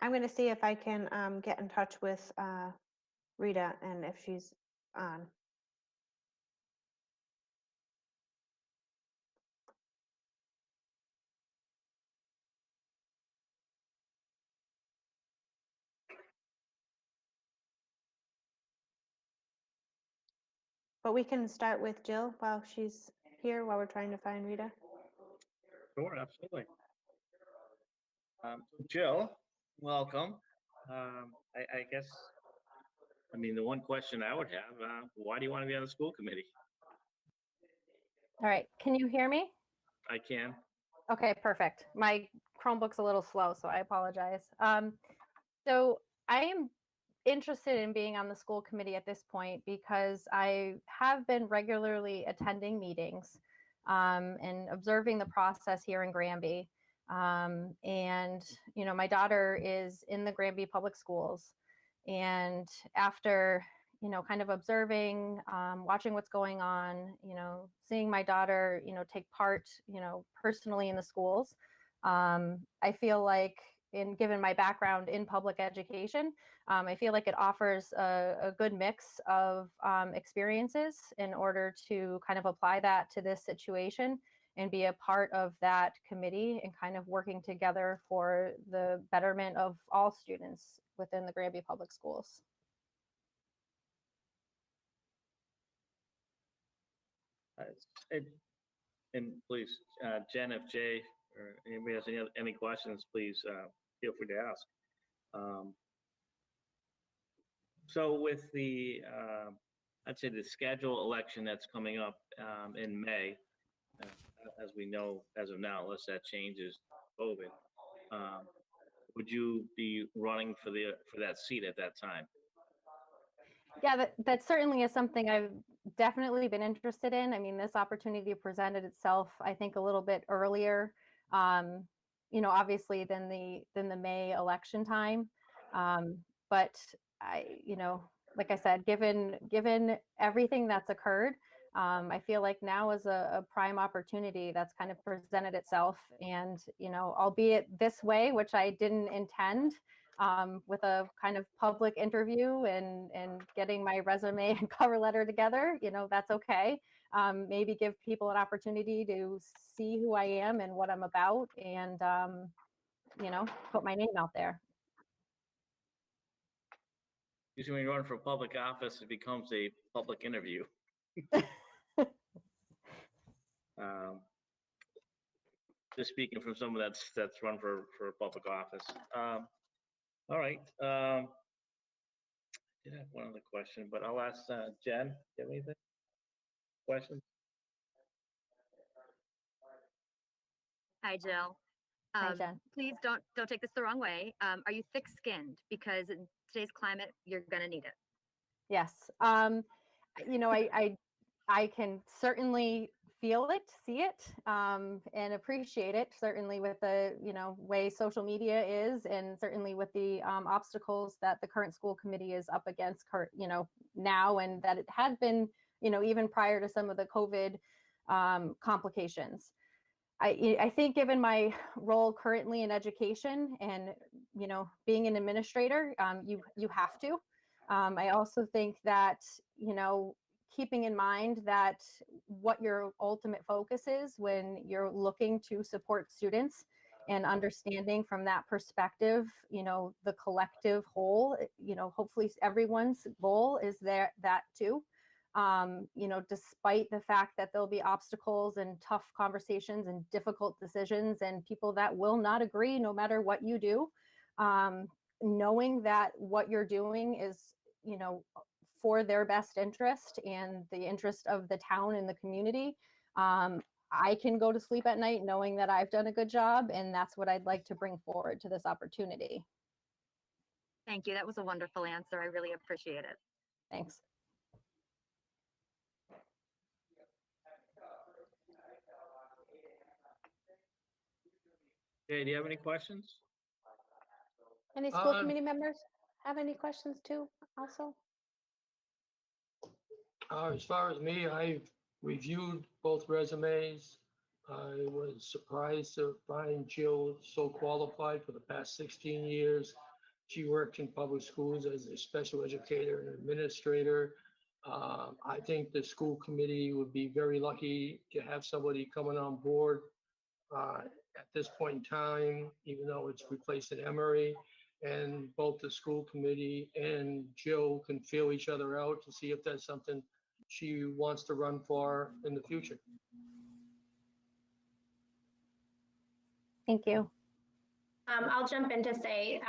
I'm going to see if I can get in touch with Rita and if she's on. But we can start with Jill while she's here, while we're trying to find Rita. Sure, absolutely. Jill, welcome. I guess, I mean, the one question I would have, why do you want to be on the school committee? All right, can you hear me? I can. Okay, perfect. My Chromebook's a little slow, so I apologize. So I am interested in being on the school committee at this point because I have been regularly attending meetings and observing the process here in Granby. And, you know, my daughter is in the Granby Public Schools. And after, you know, kind of observing, watching what's going on, you know, seeing my daughter, you know, take part, you know, personally in the schools, I feel like, given my background in public education, I feel like it offers a good mix of experiences in order to kind of apply that to this situation and be a part of that committee and kind of working together for the betterment of all students within the Granby Public Schools. And please, Jen, if Jay or anybody has any questions, please feel free to ask. So with the, I'd say the schedule election that's coming up in May, as we know, as of now, unless that changes COVID, would you be running for that seat at that time? Yeah, that certainly is something I've definitely been interested in. I mean, this opportunity presented itself, I think, a little bit earlier, you know, obviously than the May election time. But I, you know, like I said, given everything that's occurred, I feel like now is a prime opportunity that's kind of presented itself. And, you know, albeit this way, which I didn't intend, with a kind of public interview and getting my resume and cover letter together, you know, that's okay. Maybe give people an opportunity to see who I am and what I'm about, and, you know, put my name out there. Usually when you run for public office, it becomes a public interview. Just speaking from someone that's run for public office. All right. I did have one other question, but I'll ask Jen. Do you have anything? Questions? Hi, Jill. Hi, Jen. Please don't take this the wrong way. Are you thick-skinned? Because in today's climate, you're going to need it. Yes. You know, I can certainly feel it, see it, and appreciate it, certainly with the, you know, way social media is, and certainly with the obstacles that the current school committee is up against, you know, now, and that it had been, you know, even prior to some of the COVID complications. I think given my role currently in education and, you know, being an administrator, you have to. I also think that, you know, keeping in mind that what your ultimate focus is when you're looking to support students, and understanding from that perspective, you know, the collective whole, you know, hopefully everyone's goal is that too. You know, despite the fact that there'll be obstacles and tough conversations and difficult decisions and people that will not agree no matter what you do, knowing that what you're doing is, you know, for their best interest and the interest of the town and the community, I can go to sleep at night knowing that I've done a good job, and that's what I'd like to bring forward to this opportunity. Thank you. That was a wonderful answer. I really appreciate it. Thanks. Okay, do you have any questions? Any school committee members have any questions too also? As far as me, I've reviewed both resumes. I was surprised to find Jill so qualified for the past 16 years. She worked in public schools as a special educator and administrator. I think the school committee would be very lucky to have somebody coming on board at this point in time, even though it's replacing Emery. And both the school committee and Jill can feel each other out to see if that's something she wants to run for in the future. Thank you. I'll jump in to say,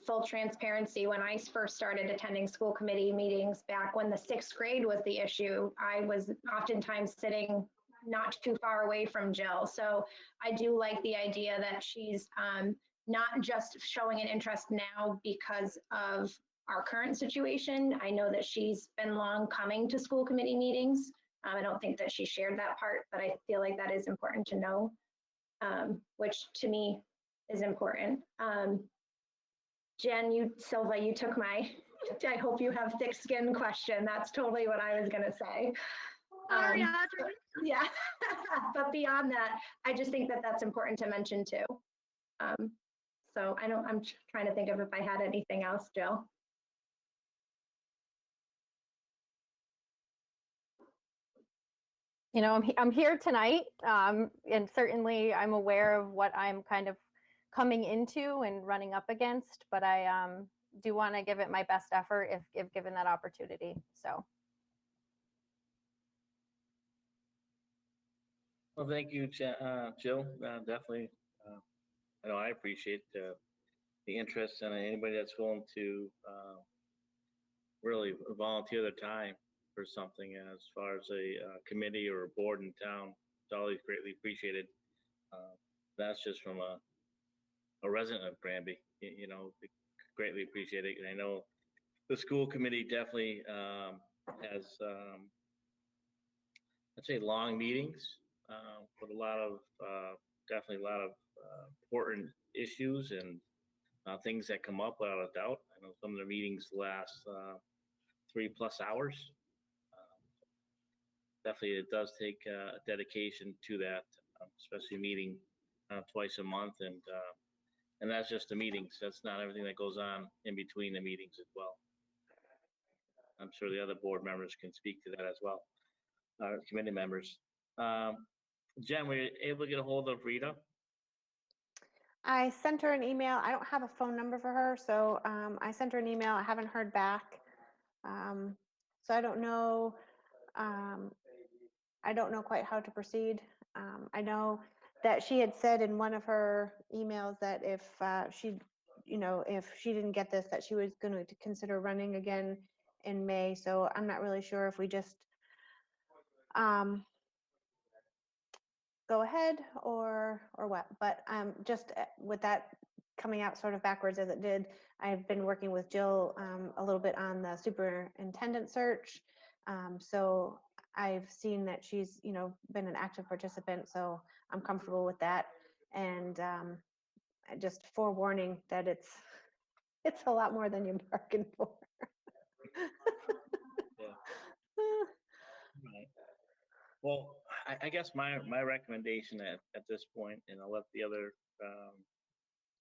full transparency, when I first started attending school committee meetings back when the 6th grade was the issue, I was oftentimes sitting not too far away from Jill. So I do like the idea that she's not just showing an interest now because of our current situation. I know that she's been long coming to school committee meetings. I don't think that she shared that part, but I feel like that is important to know, which to me is important. Jen, Silva, you took my, I hope you have thick skin question. That's totally what I was gonna say. Sorry, Audrey. Yeah, but beyond that, I just think that that's important to mention too. So I'm trying to think of if I had anything else, Jill. You know, I'm here tonight, and certainly I'm aware of what I'm kind of coming into and running up against, but I do want to give it my best effort if given that opportunity. So. Well, thank you, Jill. Definitely, I know I appreciate the interest, and anybody that's willing to really volunteer their time for something as far as a committee or a board in town. It's always greatly appreciated. That's just from a resident of Granby, you know, greatly appreciate it. And I know the school committee definitely has, I'd say, long meetings with a lot of, definitely a lot of important issues and things that come up without a doubt. I know some of the meetings last 3+ hours. Definitely, it does take dedication to that, especially meeting twice a month, and that's just the meetings. That's not everything that goes on in between the meetings as well. I'm sure the other board members can speak to that as well, committee members. Jen, were you able to get a hold of Rita? I sent her an email. I don't have a phone number for her, so I sent her an email. I haven't heard back. So I don't know. I don't know quite how to proceed. I know that she had said in one of her emails that if if she didn't get this, that she was going to consider running again in May. So I'm not really sure if we just go ahead or what. But just with that coming out sort of backwards as it did, I've been working with Jill a little bit on the superintendent search. So I've seen that she's, been an active participant, so I'm comfortable with that. And just forewarning that it's a lot more than you bargained for. Yeah. Right. Well, I guess my recommendation at this point, and I'll let the other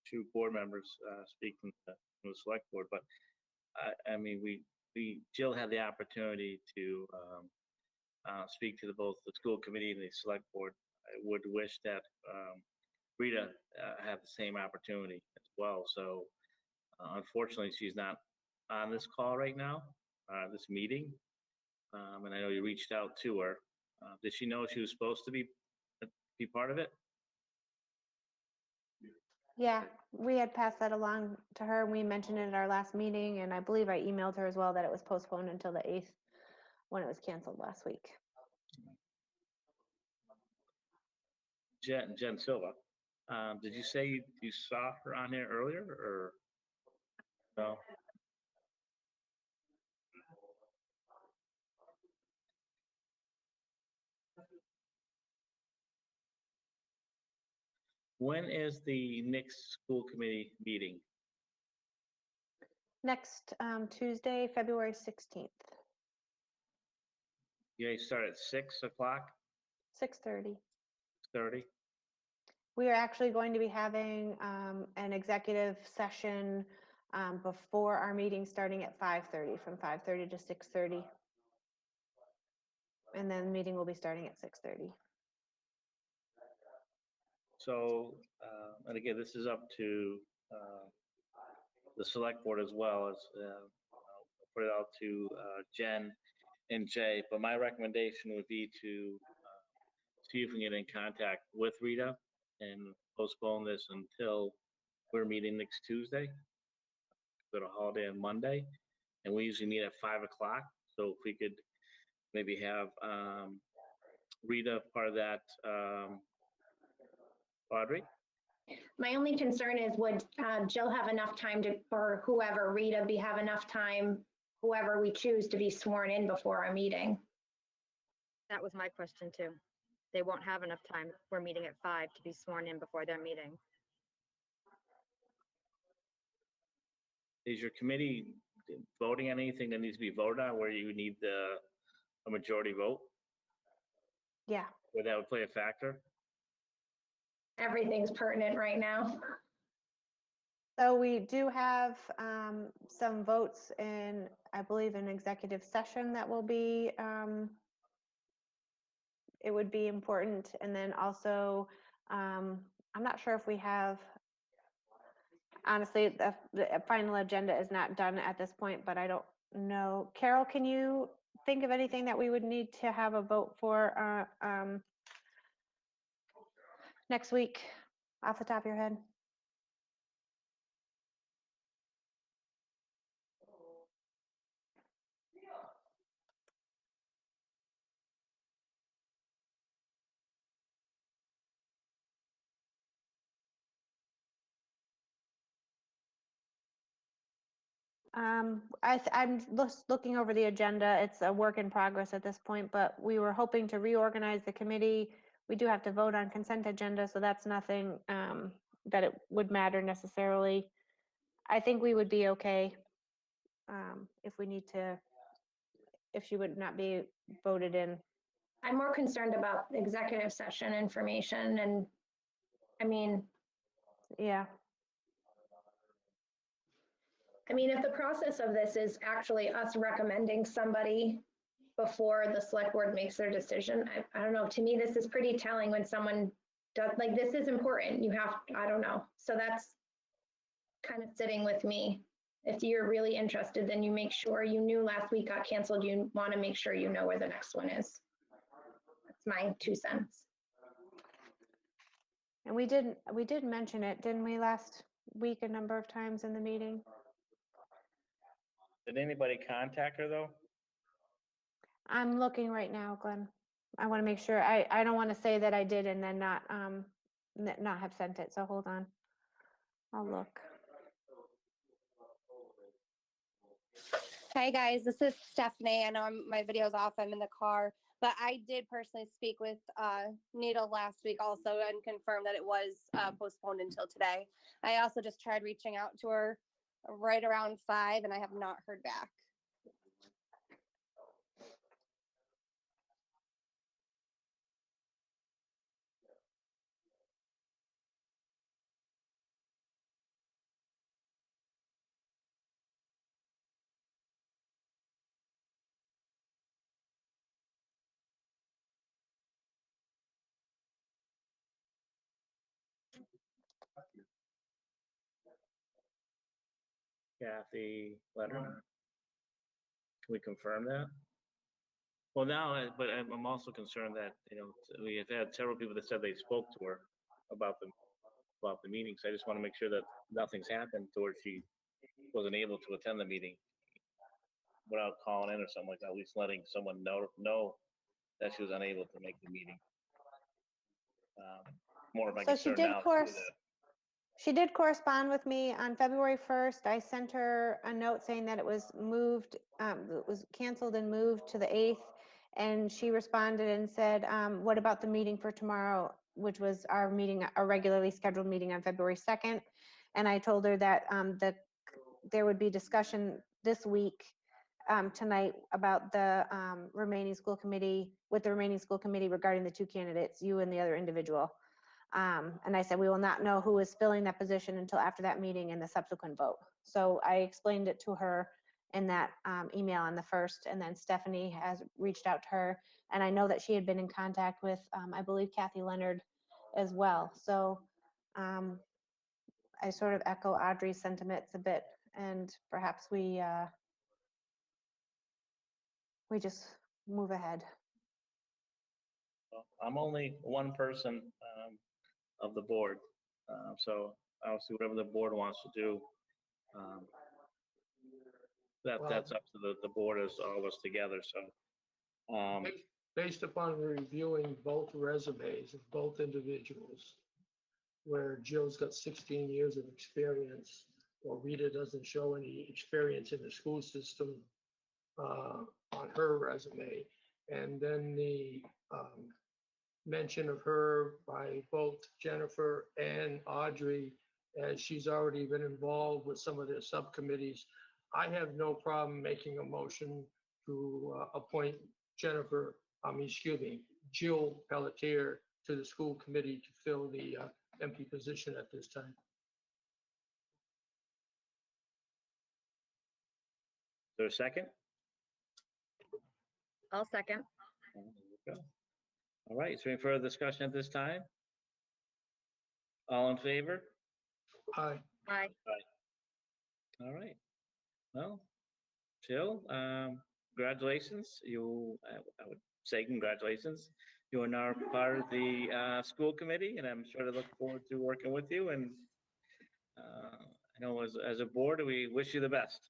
two board members speak from the select board, but I mean, Jill had the opportunity to speak to both the school committee and the select board. I would wish that Rita had the same opportunity as well. So unfortunately, she's not on this call right now, this meeting. And I know you reached out to her. Did she know she was supposed to be part of it? Yeah, we had passed that along to her. We mentioned it at our last meeting, and I believe I emailed her as well that it was postponed until the 8th when it was canceled last week. Jen Silva, did you say you saw her on here earlier, or no? When is the Knicks school committee meeting? Next Tuesday, February 16th, You guys start at 6 o'clock? 6:30. 6:30? We are actually going to be having an executive session before our meeting starting at 5:30, from 5:30 to 6:30. And then the meeting will be starting at 6:30. So, and again, this is up to the select board as well as, put it out to Jen and Jay, but my recommendation would be to see if we can get in contact with Rita and postpone this until we're meeting next Tuesday. Got a holiday on Monday, and we usually meet at 5 o'clock. So if we could maybe have Rita part of that, Audrey? My only concern is would Jill have enough time to, or whoever, Rita, have enough time, whoever we choose, to be sworn in before our meeting? That was my question too. They won't have enough time. We're meeting at 5 to be sworn in before their meeting. Is your committee voting on anything that needs to be voted on where you need a majority vote? Yeah. Would that would play a factor? Everything's pertinent right now. So we do have some votes in, I believe, an executive session that will be, it would be important. And then also, I'm not sure if we have, honestly, the final agenda is not done at this point, but I don't know. Carol, can you think of anything that we would need to have a vote for next week off the top of your head? I'm looking over the agenda. It's a work in progress at this point, but we were hoping to reorganize the committee. We do have to vote on consent agenda, so that's nothing that it would matter necessarily. I think we would be okay if we need to, if she would not be voted in. I'm more concerned about executive session information, and I mean, Yeah. if the process of this is actually us recommending somebody before the select board makes their decision, I don't know, to me, this is pretty telling when someone does, like, this is important, you have, I don't know. So that's kind of sitting with me. If you're really interested, then you make sure you knew last week got canceled, you want to make sure you know where the next one is. That's my 2 cents. And we did mention it, didn't we, last week a number of times in the meeting? Did anybody contact her though? I'm looking right now, Glenn. I want to make sure. I don't want to say that I did and then not have sent it. So hold on. I'll look. Hi guys, this is Stephanie. I know my video's off, I'm in the car, but I did personally speak with Nita last week also and confirmed that it was postponed until today. I also just tried reaching out to her right around 5 and I have not heard back. Kathy letter? Can we confirm that? Well, now, but I'm also concerned that, we have had several people that said they spoke to her about the meeting. So I just want to make sure that nothing's happened to where she wasn't able to attend the meeting without calling in or something like that, at least letting someone know that she was unable to make the meeting. More of my So she concern did now. She did correspond with me on February 1st. I sent her a note saying that it was moved, it was canceled and moved to the 8th. And she responded and said, what about the meeting for tomorrow, which was our meeting, our regularly scheduled meeting on February 2nd. And I told her that there would be discussion this week tonight about the remaining school committee, with the remaining school committee regarding the two candidates, you and the other individual. And I said, we will not know who is filling that position until after that meeting and the subsequent vote. So I explained it to her in that email on the 1st, and then Stephanie has reached out to her. And I know that she had been in contact with, I believe, Kathy Leonard as well. So I sort of echo Audrey's sentiments a bit, and perhaps we just move ahead. Well, I'm only one person of the board, so obviously whatever the board wants to do, that's up to the board as all of us together. So Based upon reviewing both resumes of both individuals, where Jill's got 16 years of experience, while Rita doesn't show any experience in the school system on her resume, and then the mention of her by both Jennifer and Audrey, as she's already been involved with some of their subcommittees, I have no problem making a motion to appoint Jill Pelletier to the school committee to fill the empty position at this time. is there a second? I'll second. There we go. All right, is there any further discussion at this time? All in favor? Aye. Aye. All right. Well, Jill, congratulations. I would say congratulations. You are now part of the school committee, and I'm sure to look forward to working with you. And I know as a board, we wish you the best.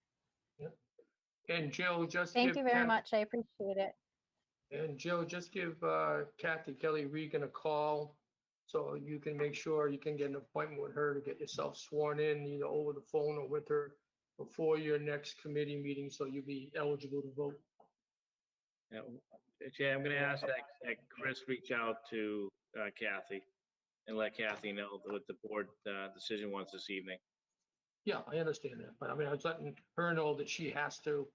And Jill, just Thank give you very Kath- much. I appreciate it. And Jill, just give Kathy Kelly Regan a call so you can make sure you can get an appointment with her to get yourself sworn in, either over the phone or with her before your next committee meeting, so you'll be eligible to vote. Yeah, Jay, I'm going to ask that Chris reach out to Kathy and let Kathy know what the board decision was this evening. Yeah, I understand that, but I mean, I was letting her know that she has to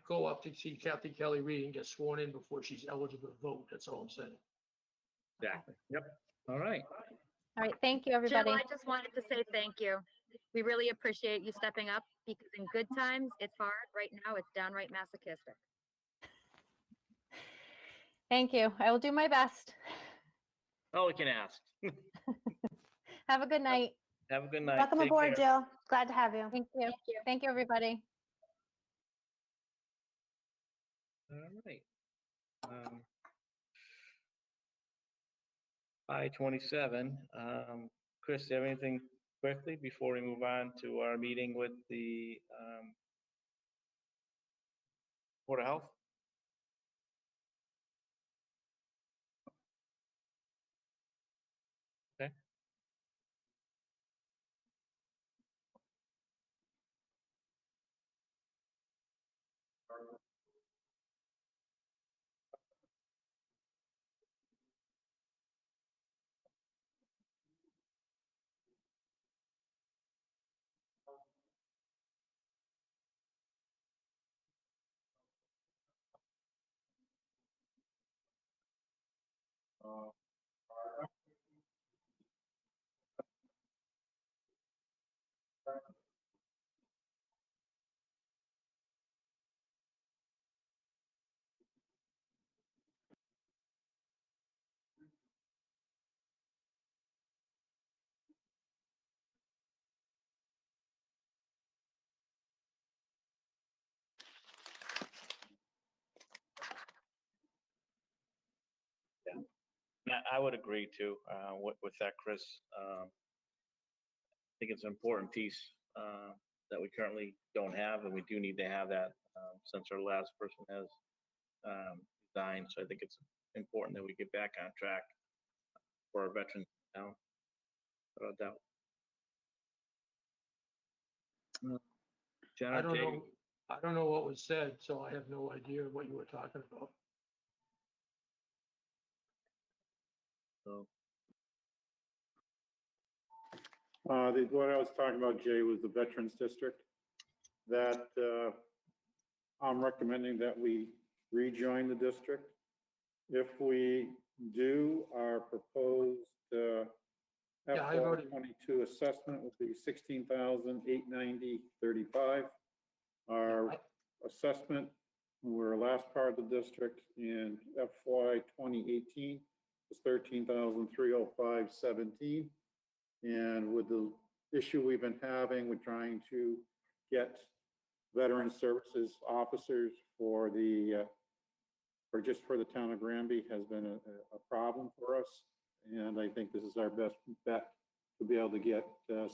go up to see Kathy Kelly Reed and get sworn in before she's eligible to vote. That's all I'm saying. Exactly. Yep. All right. All right. Thank you, Jill, everybody. I just wanted to say thank you. We really appreciate you stepping up, because in good times, it's hard. Right now, it's downright masochistic. Thank you. I will do my best. Oh, we can ask. Have a good night. Have a good night. Welcome Take aboard, care. Jill. Glad to have you. Thank you. Thank you, everybody. All right. I-27. Chris, do you have anything quickly before we move on to our meeting with the Board of Health? Okay. Yeah, I would agree too with that, Chris. I think it's an important piece that we currently don't have, and we do need to have that since our last person has resigned. So I think it's important that we get back on track for our veterans now, without a doubt. Jenna, I don't Jay, know. I don't know what was said, so I have no idea what you were talking about. so, What I was talking about, Jay, was the Veterans District. That I'm recommending that we rejoin the district. If we do, our proposed Yeah, I've FY already- '22 assessment will be $16,890.35. Our assessment, we're last part of the district in FY 2018 was $13,305.17. And with the issue we've been having with trying to get veteran services officers for the or just for the town of Granby has been a problem for us. And I think this is our best bet to be able to get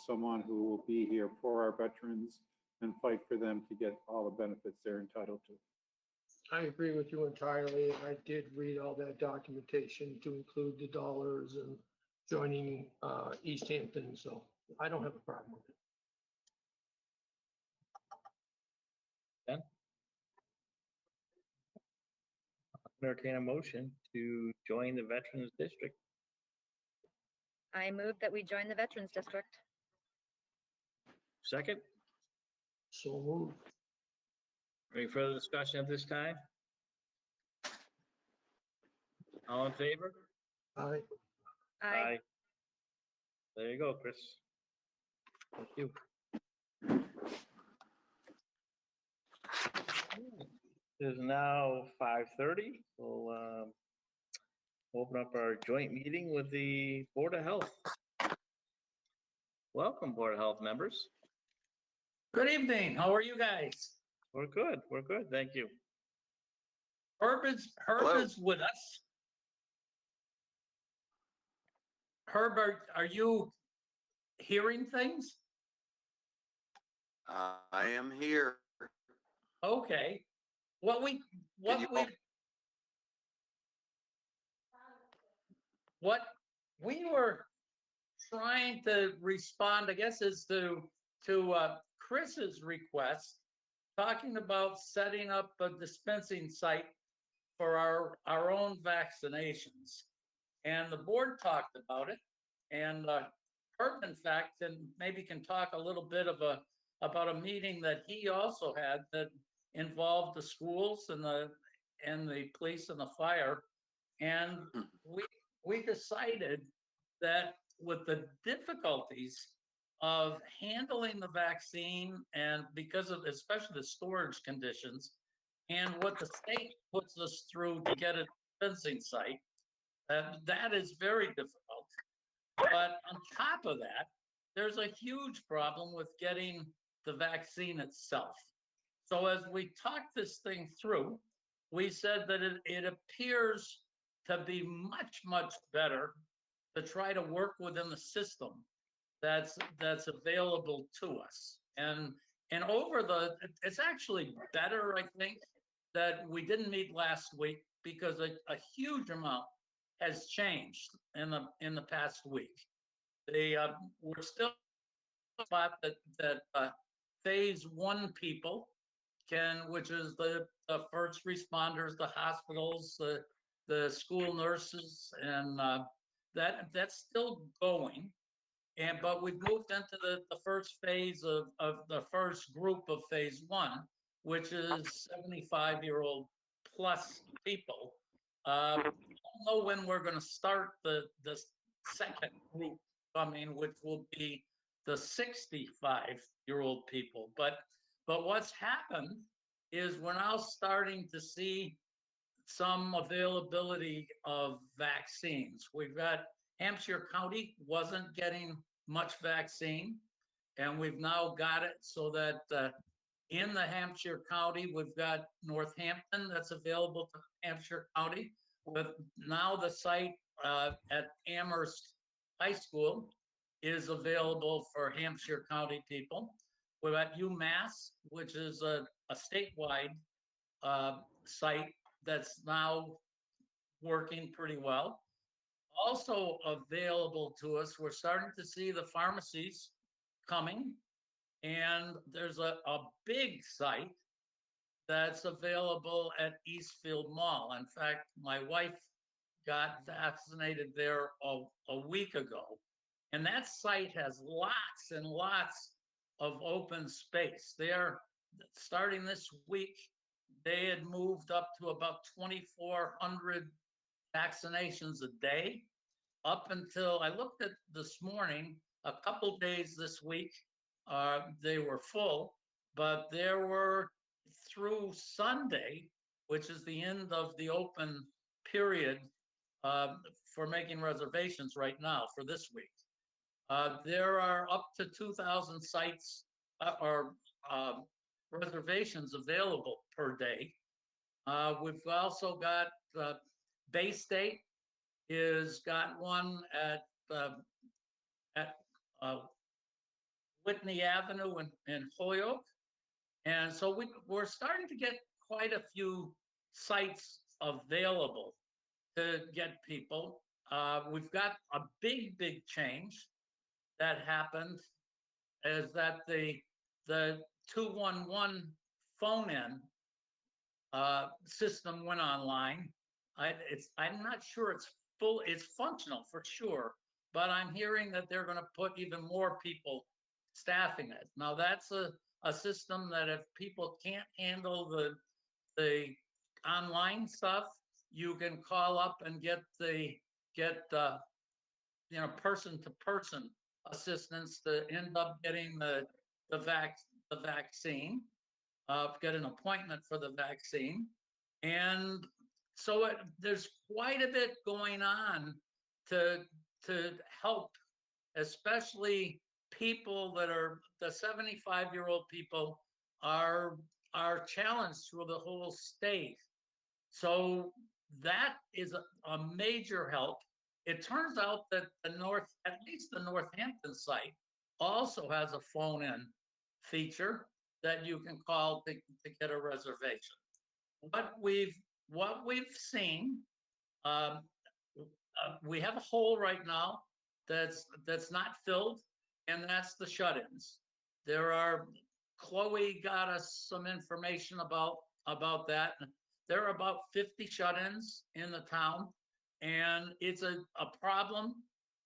someone who will be here for our veterans and fight for them to get all the benefits they're entitled to. I agree with you entirely. And I did read all that documentation to include the dollars and joining East Hampton. So I don't have a problem with it. Entertain a motion to join the Veterans District. I move that we join the Veterans District. Second, So moved. any further discussion at this time? All in favor? Aye. Aye. There you go, Chris. Thank you. It is now 5:30. We'll open up our joint meeting with the Board of Health. Welcome, Board of Health members. Good evening. How are you guys? We're good. We're good. Thank you. Herb is with us. Herb, are you hearing things? I am here. Okay. What we were trying to respond, I guess, is to Chris's request, talking about setting up a dispensing site for our own vaccinations. And the board talked about it. And Herb, in fact, and maybe can talk a little bit about a meeting that he also had that involved the schools and the police and the fire. And we decided that with the difficulties of handling the vaccine and because of especially the storage conditions and what the state puts us through to get a dispensing site, that is very difficult. But on top of that, there's a huge problem with getting the vaccine itself. So as we talked this thing through, we said that it appears to be much, much better to try to work within the system that's available to us. And it's actually better, I think, that we didn't meet last week because a huge amount has changed in the past week. We're still spot that phase 1 people which is the first responders, the hospitals, the school nurses, and that's still going. But we've moved into the first phase of the first group of phase 1, which is 75-year-old plus people. I don't know when we're going to start the second group coming, which will be the 65-year-old people. But what's happened is we're now starting to see some availability of vaccines. We've got Hampshire County wasn't getting much vaccine, and we've now got it so that in the Hampshire County, we've got Northampton that's available to Hampshire County. With now the site at Amherst High School is available for Hampshire County people. We've got UMass, which is a statewide site that's now working pretty well. Also available to us, we're starting to see the pharmacies coming, and there's a big site that's available at Eastfield Mall. In fact, my wife got vaccinated there a week ago, and that site has lots and lots of open space. They're starting this week. they had moved up to about 2,400 vaccinations a day. Up until I looked at this morning, a couple days this week, they were full, but there were through Sunday, which is the end of the open period for making reservations right now for this week. There are up to 2,000 sites or reservations available per day. We've also got Bay State is got one at Whitney Avenue in Holyoke. And so we're starting to get quite a few sites available to get people. We've got a big change that happened is that the 211 phone-in system went online. I'm not sure it's functional for sure, but I'm hearing that they're going to put even more people staffing it. Now that's a system that if people can't handle the online stuff, you can call up and get person to person assistance to end up getting the vaccine, get an appointment for the vaccine. And so there's quite a bit going on to help, especially people that are the 75-year-old people are challenged through the whole state. So that is a major help. It turns out that at least the Northampton site also has a phone-in feature that you can call to get a reservation. What we've seen, we have a hole right now that's not filled, and that's the shut-ins. Chloe got us some information about that. There are about 50 shut-ins in the town, and it's a problem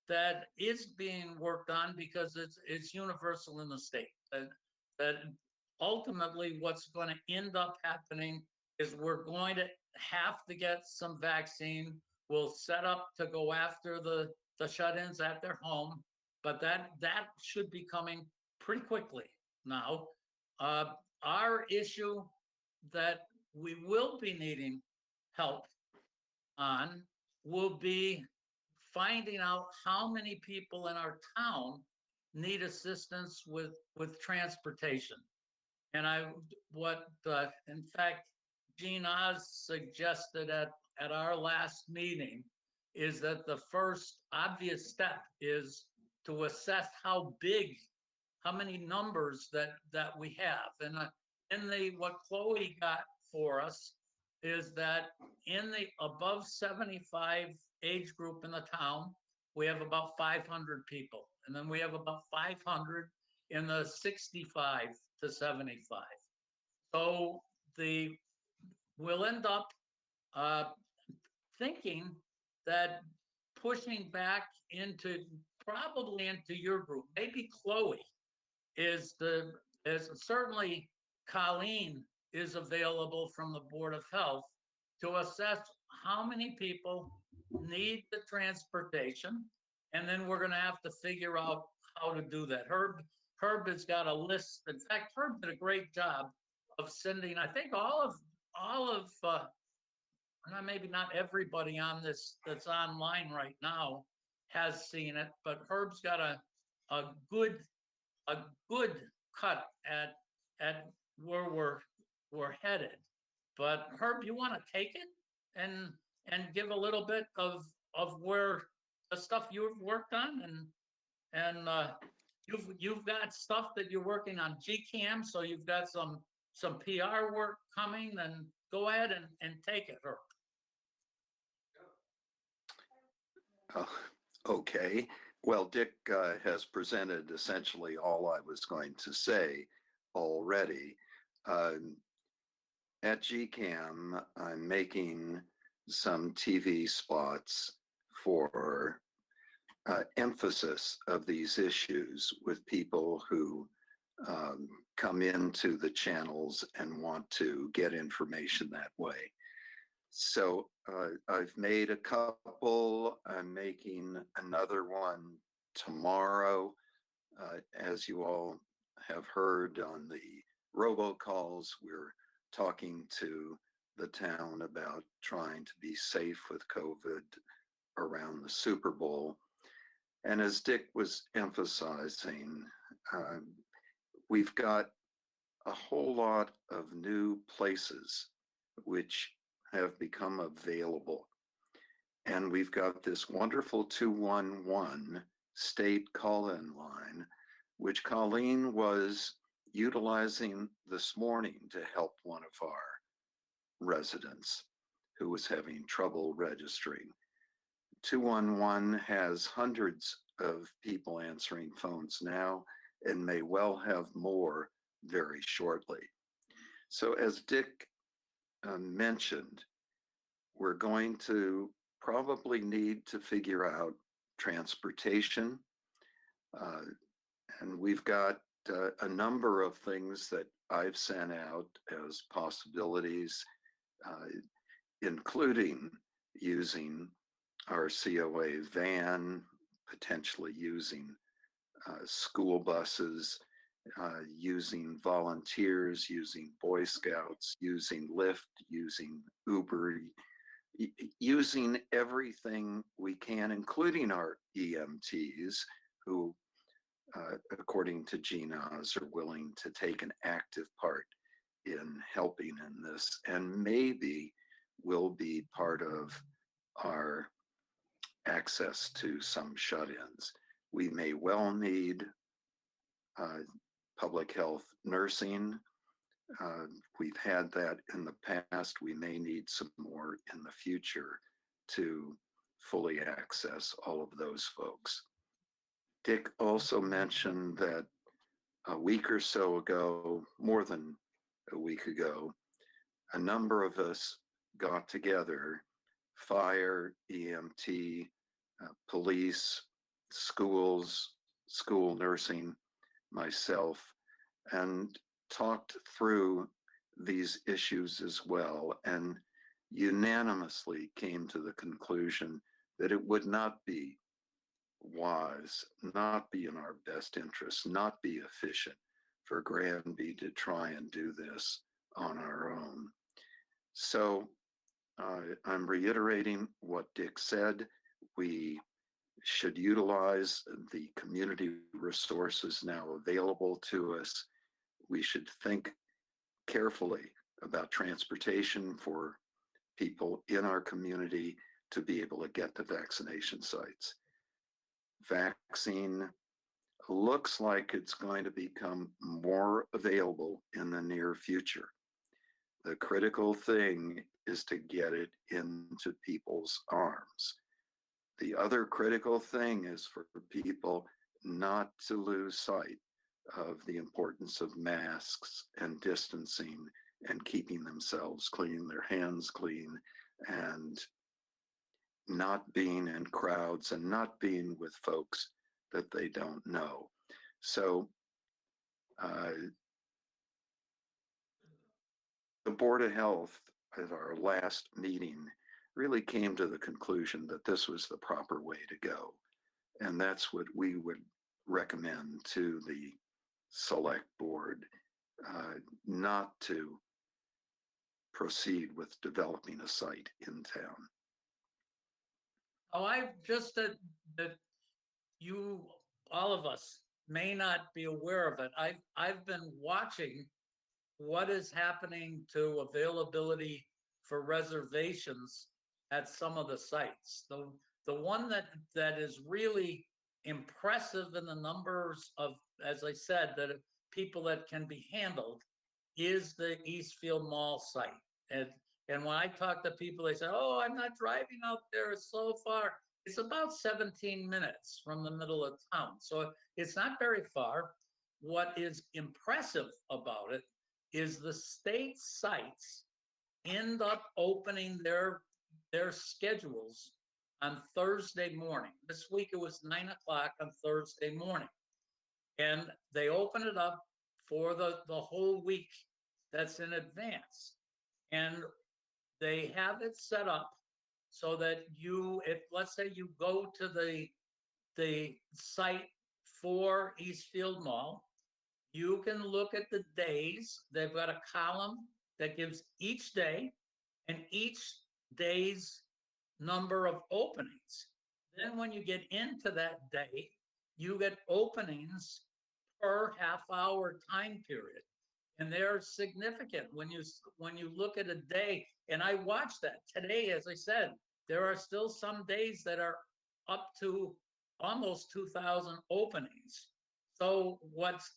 that is being worked on because it's universal in the state. That ultimately what's going to end up happening is we're going to have to get some vaccine. We'll set up to go after the shut-ins at their home, but that should be coming pretty quickly now. Our issue that we will be needing help on will be finding out how many people in our town need assistance with transportation. And in fact, Jean Oz suggested at our last meeting is that the first obvious step is to assess how many numbers that we have. And what Chloe got for us is that in the above 75 age group in the town, we have about 500 people. And then we have about 500 in the 65 to 75. So we'll end up thinking that pushing back probably into your group, maybe Chloe is certainly Colleen is available from the Board of Health to assess how many people need the transportation. And then we're going to have to figure out how to do that. Herb has got a list. In fact, Herb did a great job of sending, I think all of maybe not everybody on this that's online right now has seen it, but Herb's got a good cut at where we're headed. But Herb, you want to take it and give a little bit of where the stuff you've worked on, and you've got stuff that you're working on GCAM, so you've got some PR work coming. Then go ahead and take it, Herb. Okay. Well, Dick has presented essentially all I was going to say already. At GCAM, I'm making some TV spots for emphasis of these issues with people who come into the channels and want to get information that way. So I've made a couple. I'm making another one tomorrow. As you all have heard on the robocalls, we're talking to the town about trying to be safe with COVID around the Super Bowl. And as Dick was emphasizing, we've got a whole lot of new places which have become available. And we've got this wonderful 211 state call-in line, which Colleen was utilizing this morning to help one of our residents who was having trouble registering. 211 has hundreds of people answering phones now and may well have more very shortly. So as Dick mentioned, we're going to probably need to figure out transportation. And we've got a number of things that I've sent out as possibilities, including using our COA van, potentially using school buses, using volunteers, using Boy Scouts, using Lyft, using Uber, using everything we can, including our EMTs, who, according to GNOS, are willing to take an active part in helping in this, and maybe will be part of our access to some shut-ins. We may well need public health nursing. We've had that in the past. We may need some more in the future to fully access all of those folks. Dick also mentioned that a week or so ago, more than a week ago, a number of us got together, fire, EMT, police, schools, school nursing, myself, and talked through these issues as well, and unanimously came to the conclusion that it would not be wise, not be in our best interest, not be efficient for Granby to try and do this on our own. So I'm reiterating what Dick said. We should utilize the community resources now available to us. We should think carefully about transportation for people in our community to be able to get to vaccination sites. Vaccine looks like it's going to become more available in the near future. The critical thing is to get it into people's arms. The other critical thing is for people not to lose sight of the importance of masks and distancing and keeping themselves clean, their hands clean, and not being in crowds and not being with folks that they don't know. So the Board of Health at our last meeting really came to the conclusion that this was the proper way to go. And that's what we would recommend to the select board, not to proceed with developing a site in town. Oh, I just that you, all of us, may not be aware of it. I've been watching what is happening to availability for reservations at some of the sites. The one that is really impressive in the numbers of, as I said, that people that can be handled is the Eastfield Mall site. And when I talk to people, they say, "Oh, I'm not driving out there. It's so far." It's about 17 minutes from the middle of town. So it's not very far. What is impressive about it is the state sites end up opening their schedules on Thursday morning. This week it was 9 o'clock on Thursday morning. And they open it up for the whole week that's in advance. And they have it set up so that you, if, let's say you go to the site for Eastfield Mall, you can look at the days. They've got a column that gives each day and each day's number of openings. Then when you get into that day, you get openings per half-hour time period. And they're significant when you look at a day. And I watched that today, as I said, there are still some days that are up to almost 2,000 openings. So what's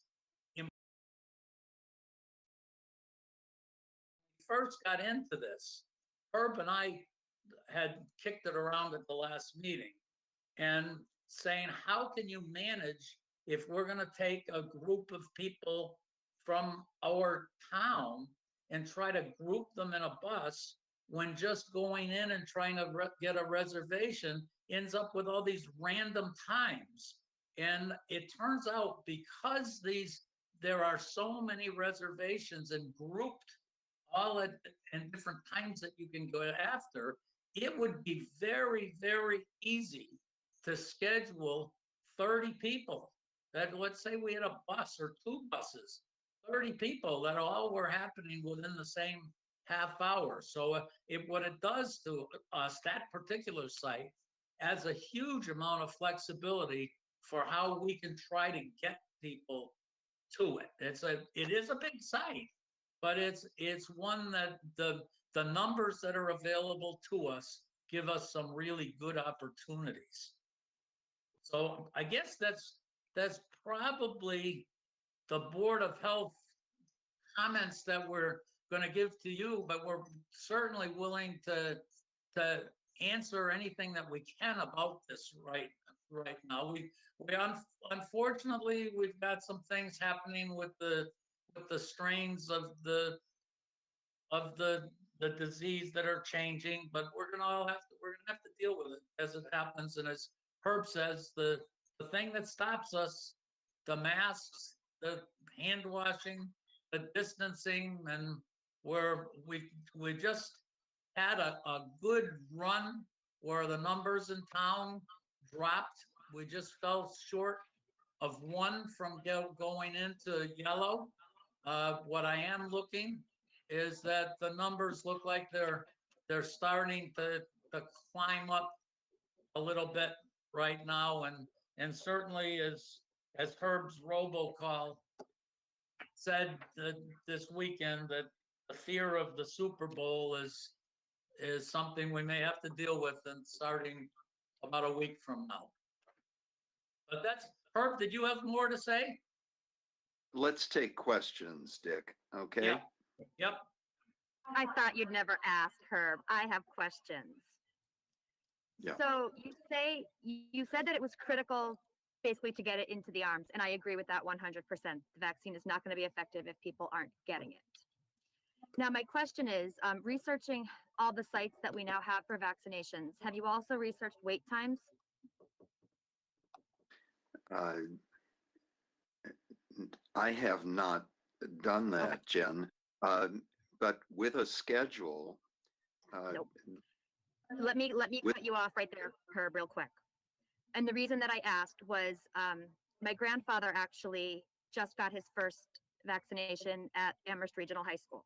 first got into this, Herb and I had kicked it around at the last meeting and saying, how can you manage if we're going to take a group of people from our town and try to group them in a bus when just going in and trying to get a reservation ends up with all these random times? And it turns out because there are so many reservations and grouped all at and different times that you can go after, it would be very, very easy to schedule 30 people. That, let's say we had a bus or 2 buses, 30 people that all were happening within the same half hour. So what it does to us, that particular site, adds a huge amount of flexibility for how we can try to get people to it. It is a big site, but it's one that the numbers that are available to us give us some really good opportunities. So I guess that's probably the Board of Health comments that we're going to give to you, but we're certainly willing to answer anything that we can about this right now. We unfortunately, we've got some things happening with the strains of the disease that are changing, but we're gonna have to deal with it as it happens. And as Herb says, the thing that stops us, the masks, the hand washing, the distancing, and we just had a good run where the numbers in town dropped. We just fell short of 1 from going into yellow. What I am looking is that the numbers look like they're starting to climb up a little bit right now, and certainly as Herb's robocall said this weekend, that the fear of the Super Bowl is something we may have to deal with, and starting about a week from now. But that's, Herb, did you have more to say? Let's take questions, Dick. Okay. Yeah. Yep. I thought you'd never ask, Herb. I have questions. Yeah. So you said that it was critical basically to get it into the arms, and I agree with that 100%. The vaccine is not going to be effective if people aren't getting it. Now, my question is, researching all the sites that we now have for vaccinations, have you also researched wait times? I have not done that, Jen, but with a schedule. Nope. Let me cut you off right there, Herb, real quick. And the reason that I asked was my grandfather actually just got his first vaccination at Amherst Regional High School.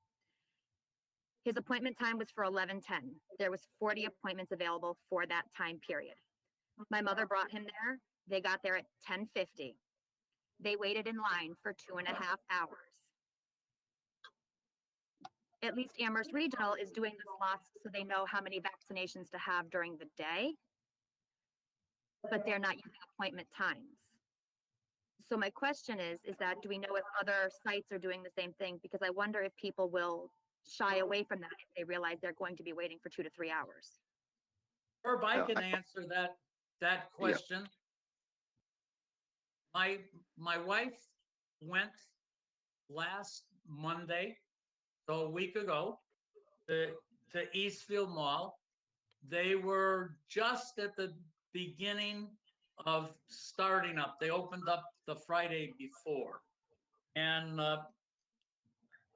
His appointment time was for 11:10. There was 40 appointments available for that time period. My mother brought him there. They got there at 10:50. They waited in line for 2.5 hours. At least Amherst Regional is doing the slots so they know how many vaccinations to have during the day, but they're not using appointment times. So my question is that do we know if other sites are doing the same thing? Because I wonder if people will shy away from that if they realize they're going to be waiting for 2 to 3 hours. Herb, I can answer that question. Yeah. My wife went last Monday, so a week ago, to Eastfield Mall. They were just at the beginning of starting up. They opened up the Friday before. And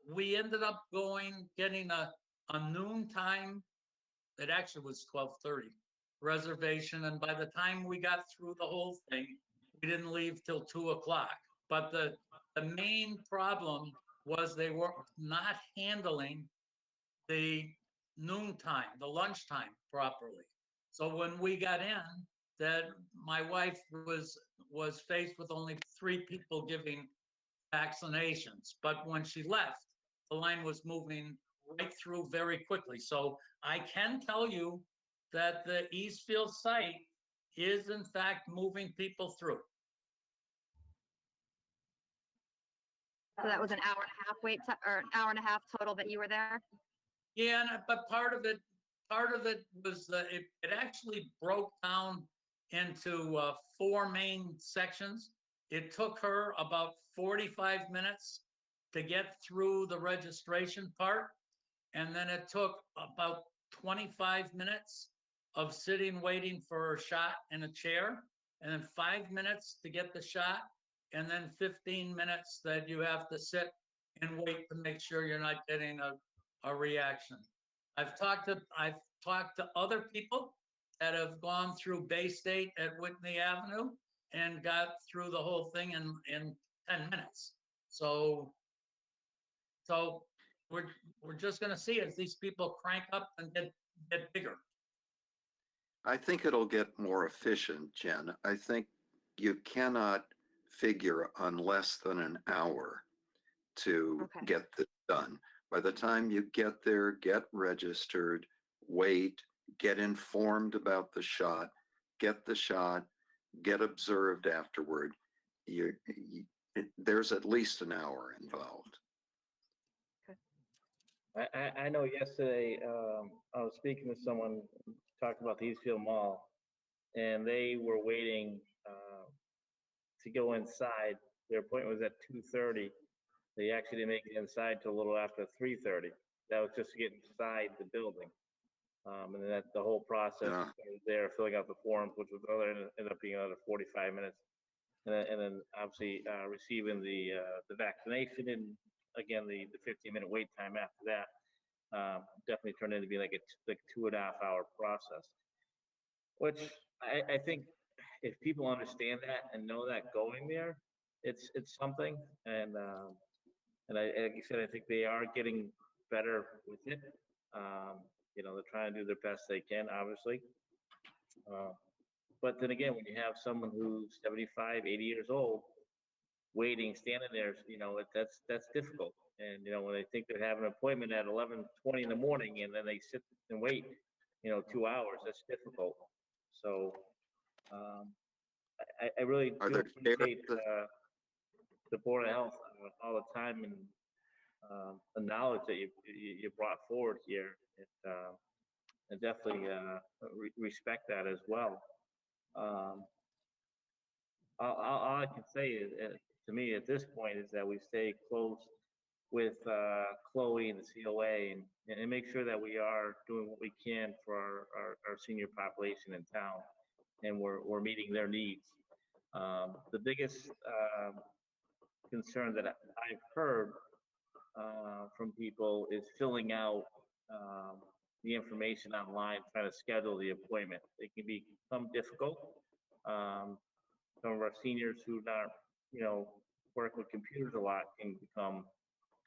we ended up getting a noon time. It actually was 12:30 reservation. And by the time we got through the whole thing, we didn't leave till 2 o'clock. But the main problem was they were not handling the noontime, the lunchtime properly. So when we got in, that my wife was faced with only 3 people giving vaccinations. But when she left, the line was moving right through very quickly. So I can tell you that the Eastfield site is in fact moving people through. So that was an hour and a half wait, or an hour and a half total that you were there? Yeah, but part of it was it actually broke down into 4 main sections. It took her about 45 minutes to get through the registration part. And then it took about 25 minutes of sitting waiting for a shot in a chair, and then 5 minutes to get the shot, and then 15 minutes that you have to sit and wait to make sure you're not getting a reaction. I've talked to other people that have gone through Bay State at Whitney Avenue and got through the whole thing in 10 minutes. So we're just going to see as these people crank up and get bigger. I think it'll get more efficient, Jen. I think you cannot figure on less than an hour to Okay. get this done. By the time you get there, get registered, wait, get informed about the shot, get the shot, get observed afterward, there's at least an hour involved. I know yesterday, I was speaking with someone, talking about the Eastfield Mall, and they were waiting to go inside. Their appointment was at 2:30. They actually didn't make it inside till a little after 3:30. That was just to get inside the building. And then that the whole process there, filling out the forms, which was ended up being another 45 minutes. And then obviously receiving the vaccination, and again the 15-minute wait time after that definitely turned into be like a 2.5 hour process. Which I think if people understand that and know that going there, it's something. And like you said, I think they are getting better with it. They're trying to do their best they can, obviously. But then again, when you have someone who's 75, 80 years old, waiting, standing there, that's difficult. And, when they think they're having an appointment at 11:20 in the morning and then they sit and wait, 2 hours, that's difficult. So I really do appreciate the Board of Health all the time, and the knowledge that you brought forward here. And definitely respect that as well. All I can say is, to me at this point, is that we stay close with Chloe and the COA, and make sure that we are doing what we can for our senior population in town, and we're meeting their needs. The biggest concern that I've heard from people is filling out the information online, trying to schedule the appointment. It can become difficult. Some of our seniors who not, work with computers a lot can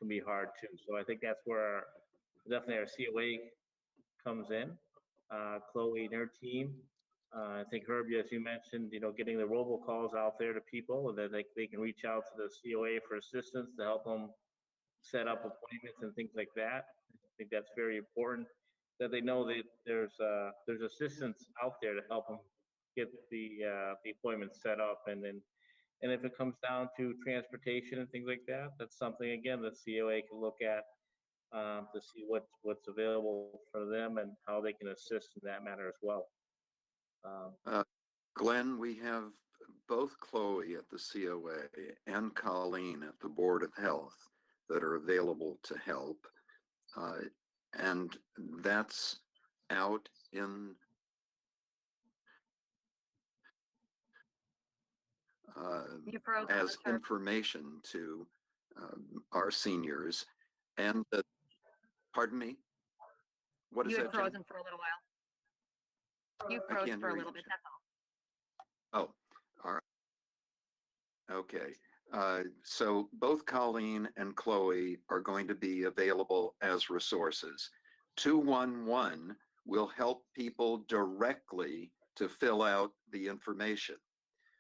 be hard too. So I think that's where definitely our COA comes in. Chloe and her team. I think Herbie, as you mentioned, getting the robocalls out there to people, and that they can reach out to the COA for assistance to help them set up appointments and things like that. I think that's very important, that they know that there's assistance out there to help them get the appointment set up. And if it comes down to transportation and things like that, that's something, again, the COA can look at to see what's available for them and how they can assist in that matter as well. Glenn, we have both Chloe at the COA and Colleen at the Board of Health that are available to help. And that's out in You froze on as us, sir. information to our seniors. And pardon me? What is You that, had Jen? frozen for a little while. You I froze can't for a hear little you, bit, Jen. that's all. Oh, all right. Okay. So both Colleen and Chloe are going to be available as resources. 211 will help people directly to fill out the information.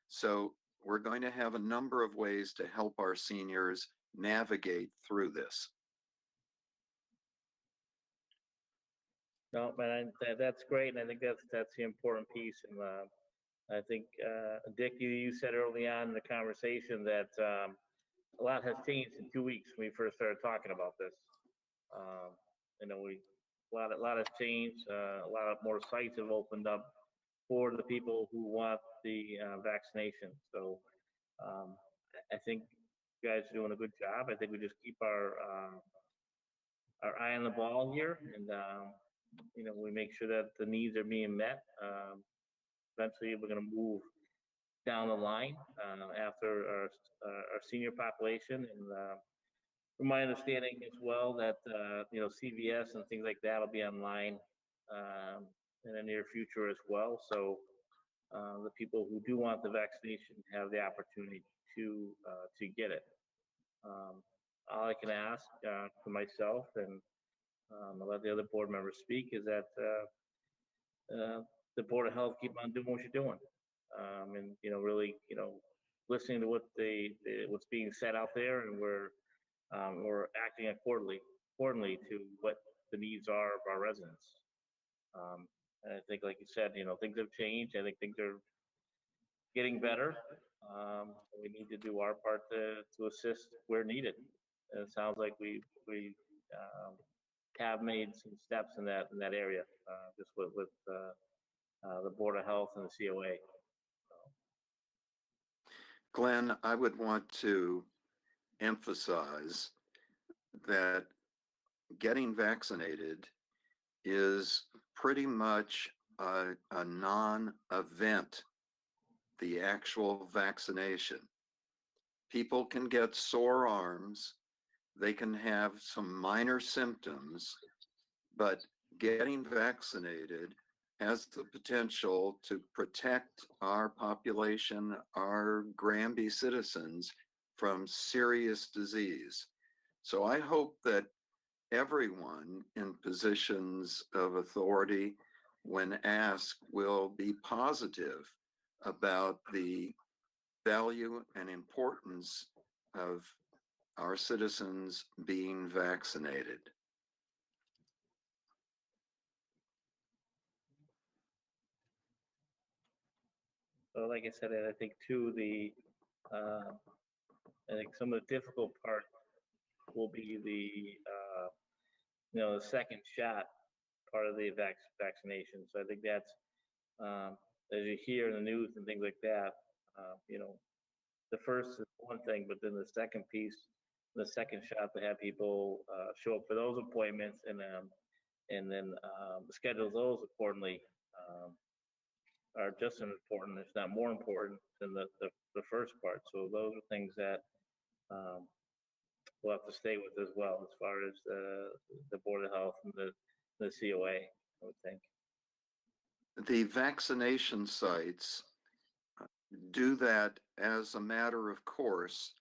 So we're going to have a number of ways to help our seniors navigate through this. No, man, that's great, and I think that's the important piece. And I think Dick, you said early on in the conversation that a lot has changed in 2 weeks when we first started talking about this. You know, a lot has changed. A lot of more sites have opened up for the people who want the vaccination. So I think you guys are doing a good job. I think we just keep our eye on the ball here, and you know, we make sure that the needs are being met. Eventually, we're going to move down the line after our senior population, and from my understanding as well that you know, CVS and things like that will be online in the near future as well. So the people who do want the vaccination have the opportunity to get it. All I can ask for myself, and I'll let the other board members speak, is that the Board of Health keep on doing what you're doing, and you know, really, you know, listening to what what's being said out there, and we're acting accordingly to what the needs are of our residents. And I think, like you said, you know, things have changed. I think things are getting better. We need to do our part to assist where needed. And it sounds like we have made some steps in that area, just with the Board of Health and the COA. Glenn, I would want to emphasize that getting vaccinated is pretty much a non-event, the actual vaccination. People can get sore arms, they can have some minor symptoms, but getting vaccinated has the potential to protect our population, our Granby citizens, from serious disease. So I hope that everyone in positions of authority, when asked, will be positive about the value and importance of our citizens being vaccinated. So like I said, I think too, I think some of the difficult part will be you know, the second shot part of the vaccination. So I think that's, as you hear in the news and things like that, you know, the first is one thing, but then the second piece, the second shot, to have people show up for those appointments, and then schedule those accordingly, are just as important, if not more important, than the first part. So those are things that we'll have to stay with as well, as far as the Board of Health and the COA, I would think. The vaccination sites do that as a matter of course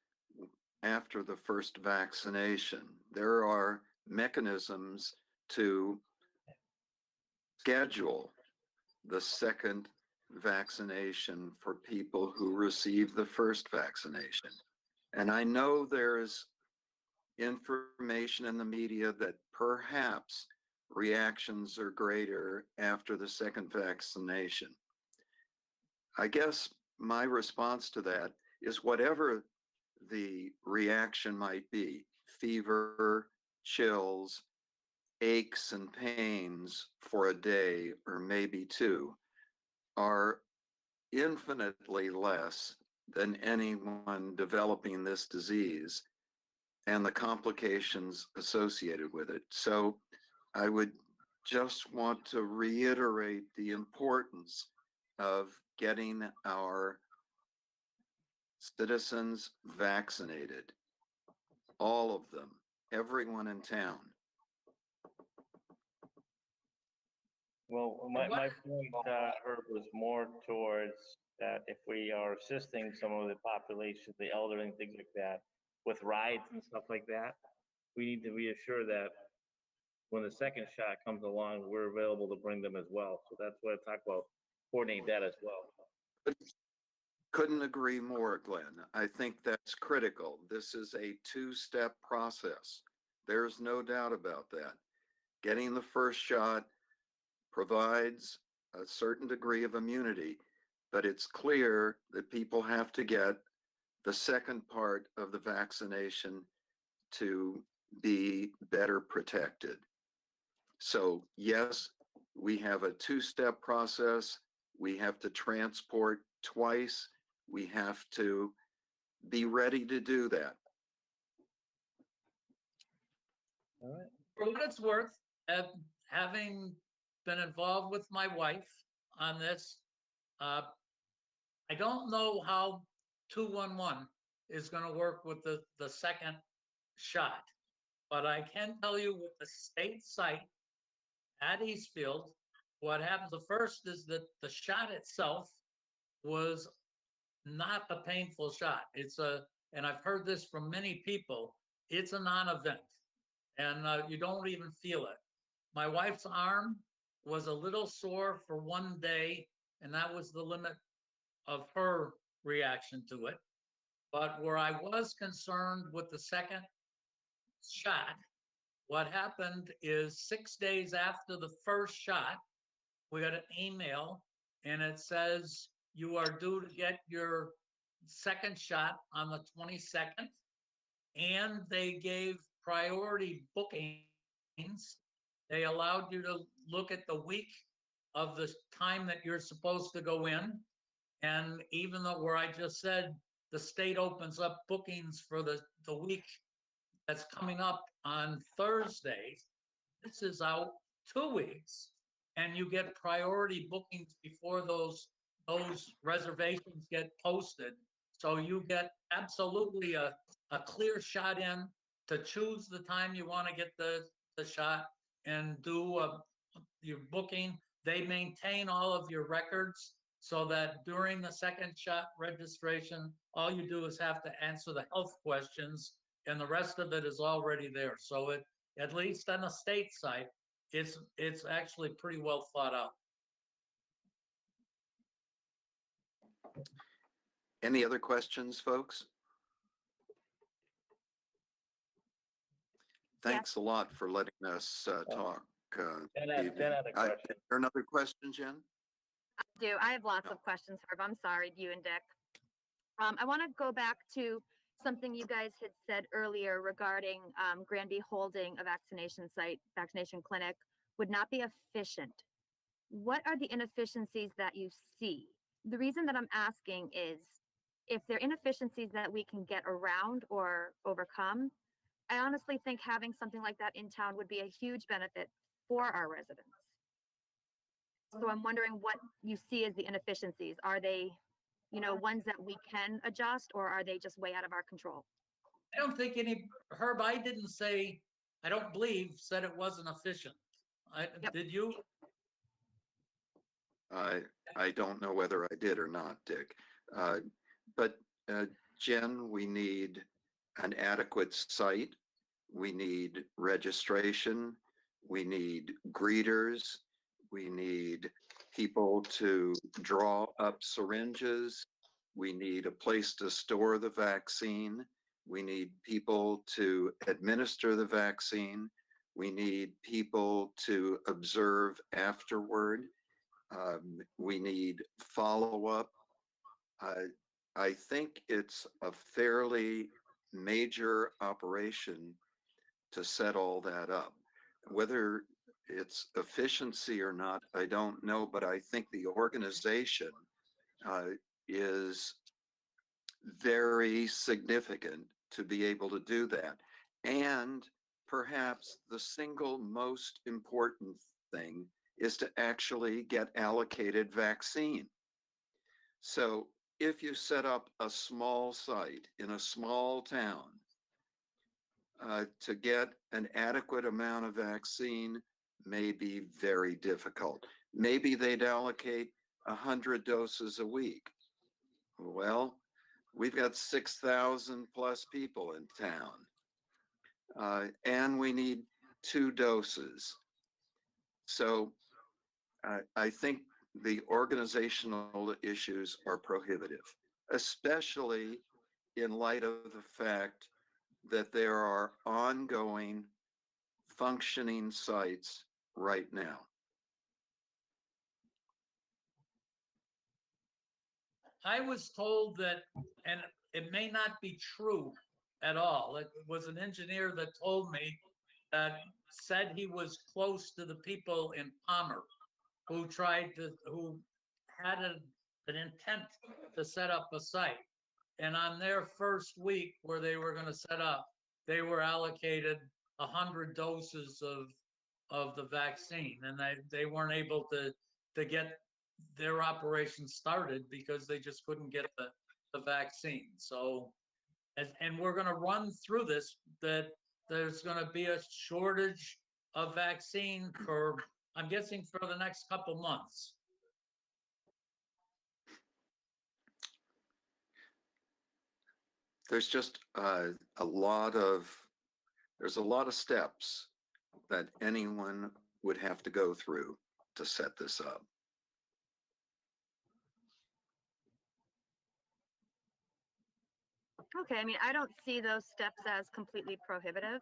after the first vaccination. There are mechanisms to schedule the second vaccination for people who receive the first vaccination. And I know there's information in the media that perhaps reactions are greater after the second vaccination. I guess my response to that is whatever the reaction might be, fever, chills, aches and pains for a day or maybe two, are infinitely less than anyone developing this disease and the complications associated with it. So I would just want to reiterate the importance of getting our citizens vaccinated. all of them, everyone in town. Well, my point, Herb, was more towards that if we are assisting some of the population, the elderly and things like that, with rides and stuff like that, we need to reassure that when the second shot comes along, we're available to bring them as well. So that's what I talk about, coordinate that as well. Couldn't agree more, Glenn. I think that's critical. This is a two-step process. There's no doubt about that. Getting the first shot provides a certain degree of immunity, but it's clear that people have to get the second part of the vaccination to be better protected. So yes, we have a two-step process. We have to transport twice. We have to be ready to do that. All right. For what it's worth, having been involved with my wife on this, I don't know how 211 is going to work with the second shot, but I can tell you with the state site at Eastfield, what happens, the first is that the shot itself was not a painful shot. And I've heard this from many people, it's a non-event and you don't even feel it. My wife's arm was a little sore for one day, and that was the limit of her reaction to it. But where I was concerned with the second shot, what happened is 6 days after the first shot, we got an email and it says you are due to get your second shot on the 22nd. And they gave priority bookings. They allowed you to look at the week of the time that you're supposed to go in. And even though where I just said the state opens up bookings for the week that's coming up on Thursday, this is out 2 weeks. And you get priority bookings before those reservations get posted. So you get absolutely a clear shot in to choose the time you want to get the shot and do your booking. They maintain all of your records so that during the second shot registration, all you do is have to answer the health questions and the rest of it is already there. So it, at least on the state site, it's actually pretty well thought out. Any other questions, folks? Thanks a lot for letting us talk. Ben had a question. Is there another question, Jen? I have lots of questions, Herb. I'm sorry, you and Dick. I want to go back to something you guys had said earlier regarding Granby holding a vaccination site, vaccination clinic would not be efficient. What are the inefficiencies that you see? The reason that I'm asking is if there are inefficiencies that we can get around or overcome, I honestly think having something like that in town would be a huge benefit for our residents. So I'm wondering what you see as the inefficiencies. Are they, ones that we can adjust, or are they just way out of our control? I don't think Herb, I didn't say, I don't believe, said it wasn't efficient. Yep. Did you? I don't know whether I did or not, Dick. But Jen, we need an adequate site. We need registration. We need greeters. We need people to draw up syringes. We need a place to store the vaccine. We need people to administer the vaccine. We need people to observe afterward. We need follow-up. I think it's a fairly major operation to set all that up. Whether it's efficiency or not, I don't know, but I think the organization is very significant to be able to do that. And perhaps the single most important thing is to actually get allocated vaccine. So if you set up a small site in a small town, to get an adequate amount of vaccine may be very difficult. Maybe they'd allocate 100 doses a week. Well, we've got 6,000 plus people in town, and we need 2 doses. So I think the organizational issues are prohibitive, especially in light of the fact that there are ongoing functioning sites right now. I was told that, and it may not be true at all. It was an engineer that told me that said he was close to the people in Palmer who had an intent to set up a site. And on their first week where they were going to set up, they were allocated 100 doses of the vaccine, and they weren't able to get their operation started because they just couldn't get the vaccine. So, and we're going to run through this, that there's going to be a shortage of vaccine for, I'm guessing, for the next couple months. There's just a lot of steps that anyone would have to go through to set this up. Okay, I mean, I don't see those steps as completely prohibitive.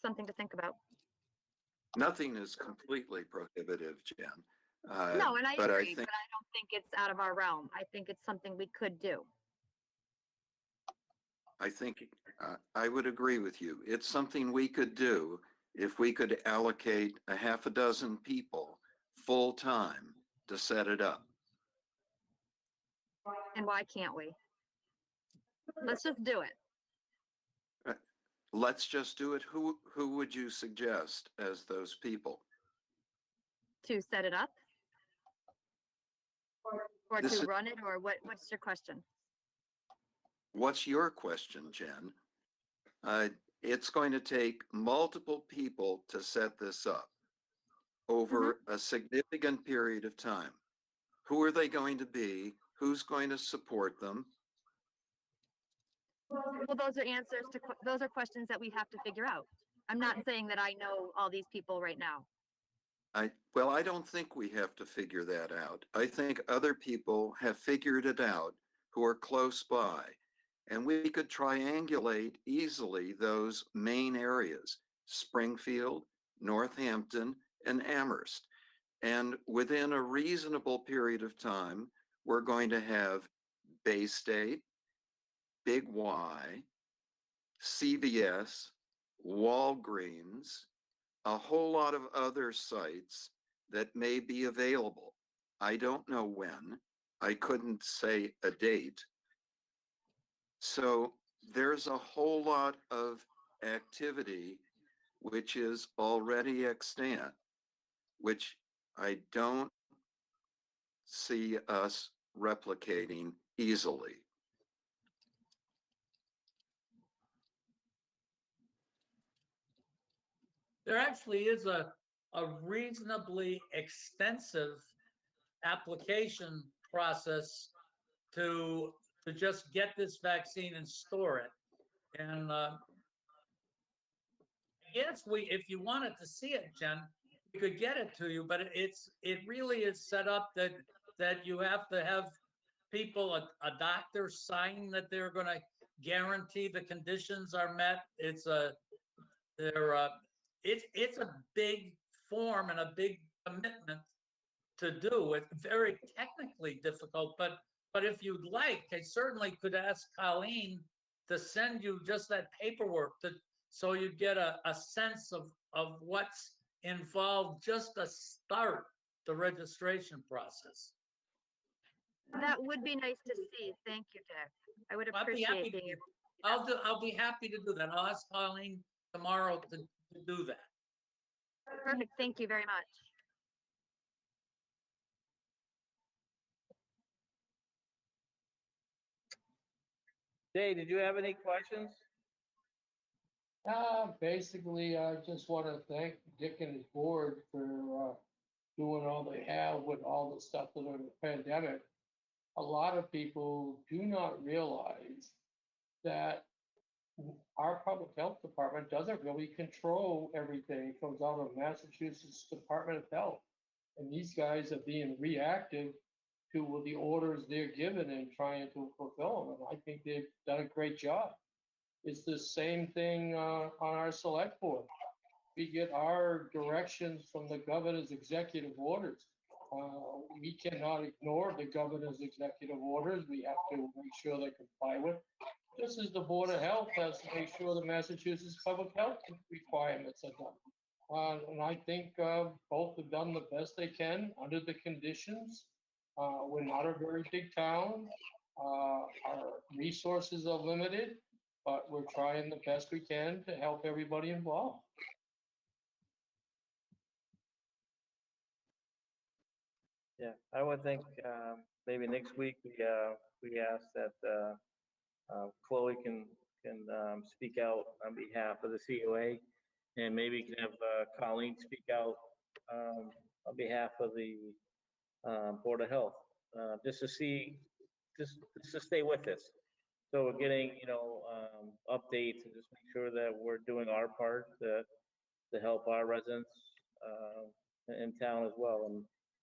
Something to think about. Nothing is completely prohibitive, Jen. No, and I but agree, but I don't think it's out of our realm. I think it's something we could do. I think I would agree with you. It's something we could do if we could allocate a half a dozen people full time to set it up. And why can't we? Let's just do it. Let's just do it. Who would you suggest as those people? To set it up? Or This to is- run it, or what's your question? What's your question, Jen? It's going to take multiple people to set this up over a significant period of time. Who are they going to be? Who's going to support them? Well, those are answers to, those are questions that we have to figure out. I'm not saying that I know all these people right now. Well, I don't think we have to figure that out. I think other people have figured it out who are close by, and we could triangulate easily those main areas: Springfield, Northampton, and Amherst. And within a reasonable period of time, we're going to have Bay State, Big Y, CVS, Walgreens, a whole lot of other sites that may be available. I don't know when. I couldn't say a date. So there's a whole lot of activity which is already extant, which I don't see us replicating easily. There actually is a reasonably extensive application process to just get this vaccine and store it. And I guess if you wanted to see it, Jen, we could get it to you, but it really is set up that you have to have people, a doctor sign that they're going to guarantee the conditions are met. It's a big form and a big commitment to do. It's very technically difficult, but if you'd like, I certainly could ask Colleen to send you just that paperwork so you get a sense of what's involved just to start the registration process. That would be nice to see. Thank you, Dick. I would I'll be happy appreciate to being able to. I'll be happy to do that. I'll ask Colleen tomorrow to do that. Perfect. Thank you very much. Dave, did you have any questions? Basically, I just want to thank Dick and his board for doing all they have with all the stuff with the pandemic. A lot of people do not realize that our public health department doesn't really control everything. It comes out of Massachusetts Department of Health. And these guys are being reactive to the orders they're given and trying to fulfill them. And I think they've done a great job. It's the same thing on our select board. We get our directions from the governor's executive orders. We cannot ignore the governor's executive orders. We have to make sure they comply with. Just as the Board of Health has to make sure the Massachusetts public health requirements are done. And I think both have done the best they can under the conditions. We're not a very big town. Our resources are limited, but we're trying the best we can to help everybody involved. Yeah, I would think maybe next week we ask that Chloe can speak out on behalf of the COA, and maybe can have Colleen speak out on behalf of the Board of Health, just to see, just to stay with this. So we're getting, updates and just make sure that we're doing our part to help our residents in town as well.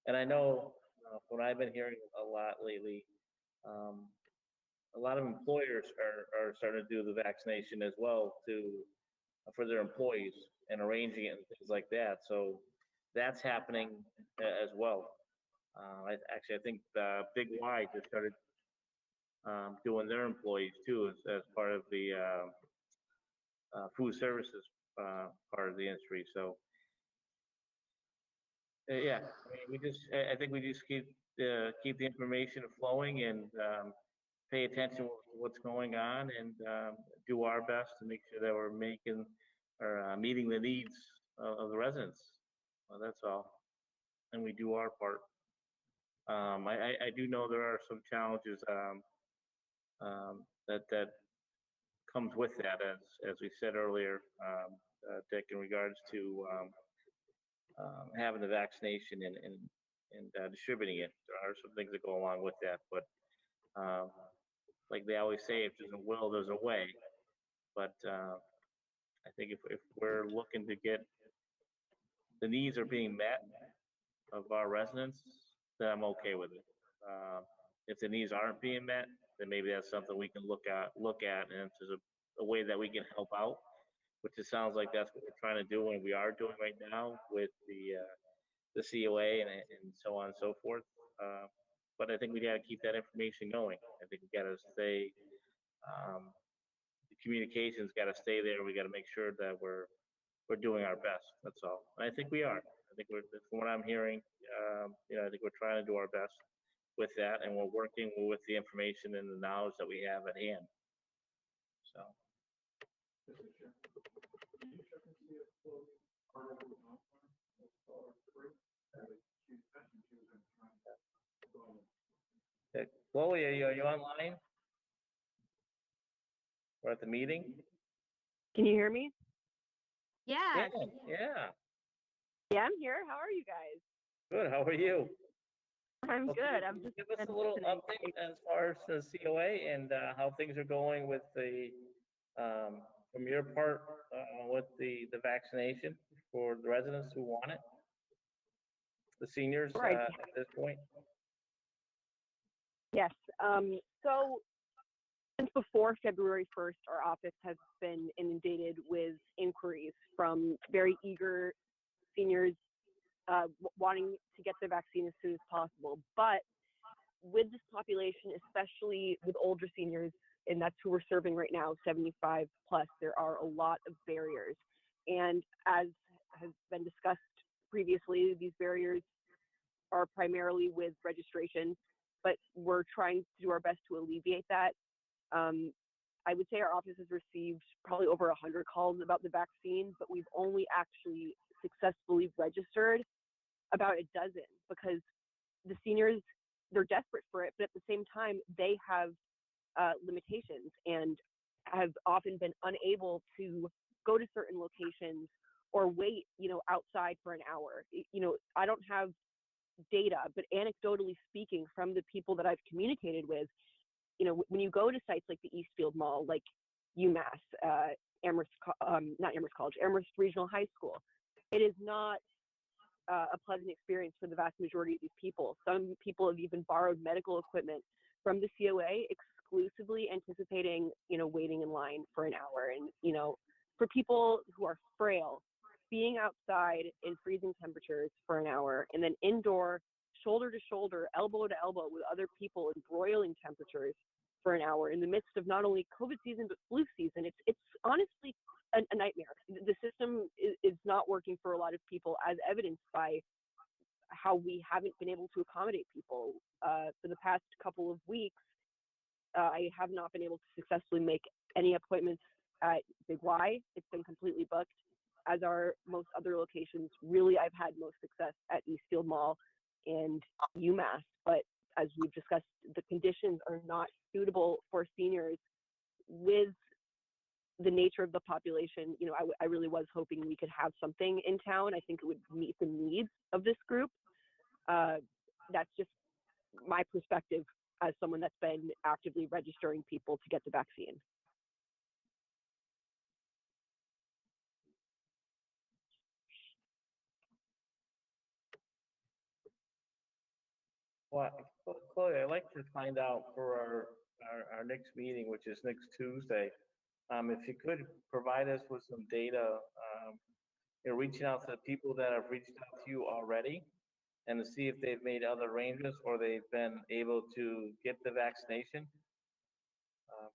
And I know what I've been hearing a lot lately, a lot of employers are starting to do the vaccination as well for their employees and arranging it and things like that. So that's happening as well. I think Big Y just started doing their employees too as part of the food services part of the industry. So yeah, I mean, I think we just keep the information flowing and pay attention to what's going on and do our best to make sure that we're making or meeting the needs of the residents. Well, that's all, and we do our part. I do know there are some challenges that comes with that, as we said earlier, Dick, in regards to having the vaccination and distributing it. There are some things that go along with that, but like they always say, if there's a will, there's a way. But I think if we're looking to get the needs are being met of our residents, then I'm okay with it. If the needs aren't being met, then maybe that's something we can look at, and if there's a way that we can help out, which it sounds like that's what we're trying to do, and we are doing right now with the COA and so on and so forth. But I think we got to keep that information going. I think we got to stay. The communication's got to stay there. We got to make sure that we're doing our best. That's all. And I think we are. I think from what I'm hearing, I think we're trying to do our best with that, and we're working with the information and the knowledge that we have at hand. So. Chloe, are you online? We're at the meeting. Can you hear me? Yes. Yeah. Yeah, I'm here. How are you guys? Good. How are you? I'm Well, good. can I'm you just give us a little update as far as the COA and how things are going with the from your part with the vaccination for the residents who want it, the seniors Right. At this point. Yes. So since before February 1st, our office has been inundated with inquiries from very eager seniors wanting to get the vaccine as soon as possible. But with this population, especially with older seniors, and that's who we're serving right now, 75 plus, there are a lot of barriers. And as has been discussed previously, these barriers are primarily with registration, but we're trying to do our best to alleviate that. I would say our office has received probably over 100 calls about the vaccine, but we've only actually successfully registered about a dozen, because the seniors, they're desperate for it, but at the same time, they have limitations and have often been unable to go to certain locations or wait, outside for an hour. I don't have data, but anecdotally speaking, from the people that I've communicated with, when you go to sites like the Eastfield Mall, like UMass, Amherst Regional High School, it is not a pleasant experience for the vast majority of these people. Some people have even borrowed medical equipment from the COA exclusively anticipating, waiting in line for an hour. And, for people who are frail, being outside in freezing temperatures for an hour and then indoor, shoulder to shoulder, elbow to elbow with other people in broiling temperatures for an hour in the midst of not only COVID season, but flu season, it's honestly a nightmare. The system is not working for a lot of people, as evidenced by how we haven't been able to accommodate people. For the past couple of weeks, I have not been able to successfully make any appointments at Big Y. It's been completely booked, as are most other locations. Really, I've had most success at Eastfield Mall and UMass, but as we've discussed, the conditions are not suitable for seniors with the nature of the population. I really was hoping we could have something in town. I think it would meet the needs of this group. That's just my perspective as someone that's been actively registering people to get the vaccine. Well, Chloe, I'd like to find out for our next meeting, which is next Tuesday, if you could provide us with some data, reaching out to the people that have reached out to you already and to see if they've made other arrangements or they've been able to get the vaccination.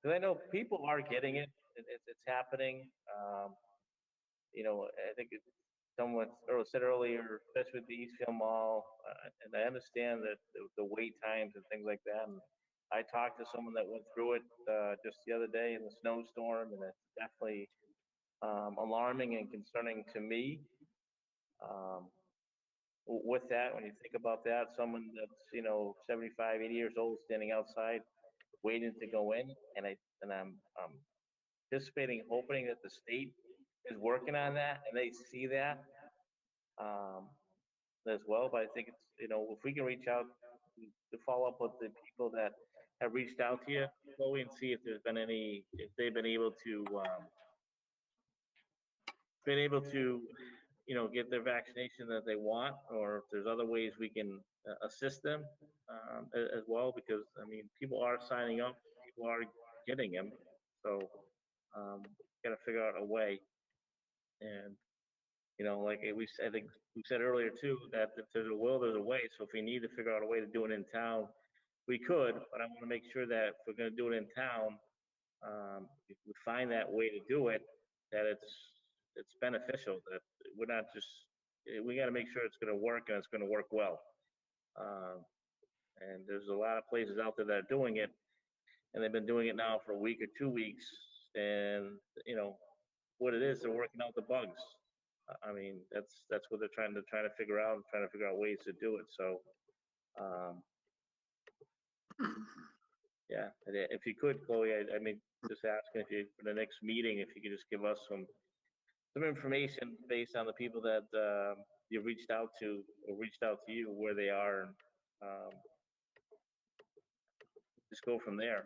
Because I know people are getting it. It's happening. I think someone said earlier, especially with the Eastfield Mall, and I understand that the wait times and things like that. And I talked to someone that went through it just the other day in the snowstorm, and it's definitely alarming and concerning to me. With that, when you think about that, someone that's 75, 80 years old standing outside waiting to go in, and I'm anticipating, hoping that the state is working on that and they see that as well. But I think it's if we can reach out to follow up with the people that have reached out to you, Chloe, and see if there's been if they've been able to get their vaccination that they want, or if there's other ways we can assist them as well, because people are signing up, people are getting them, so got to figure out a way. And like I think we said earlier too, that if there's a will, there's a way. So if we need to figure out a way to do it in town, we could, but I want to make sure that if we're going to do it in town, if we find that way to do it, that it's beneficial, that we're not just, we got to make sure it's going to work and it's going to work well. And there's a lot of places out there that are doing it, and they've been doing it now for a week or 2 weeks, and what it is, they're working out the bugs. That's what they're trying to figure out, and trying to figure out ways to do it. So yeah, if you could, Chloe, just asking if you, for the next meeting, if you could just give us some information based on the people that you've reached out to or reached out to you, where they are, and just go from there.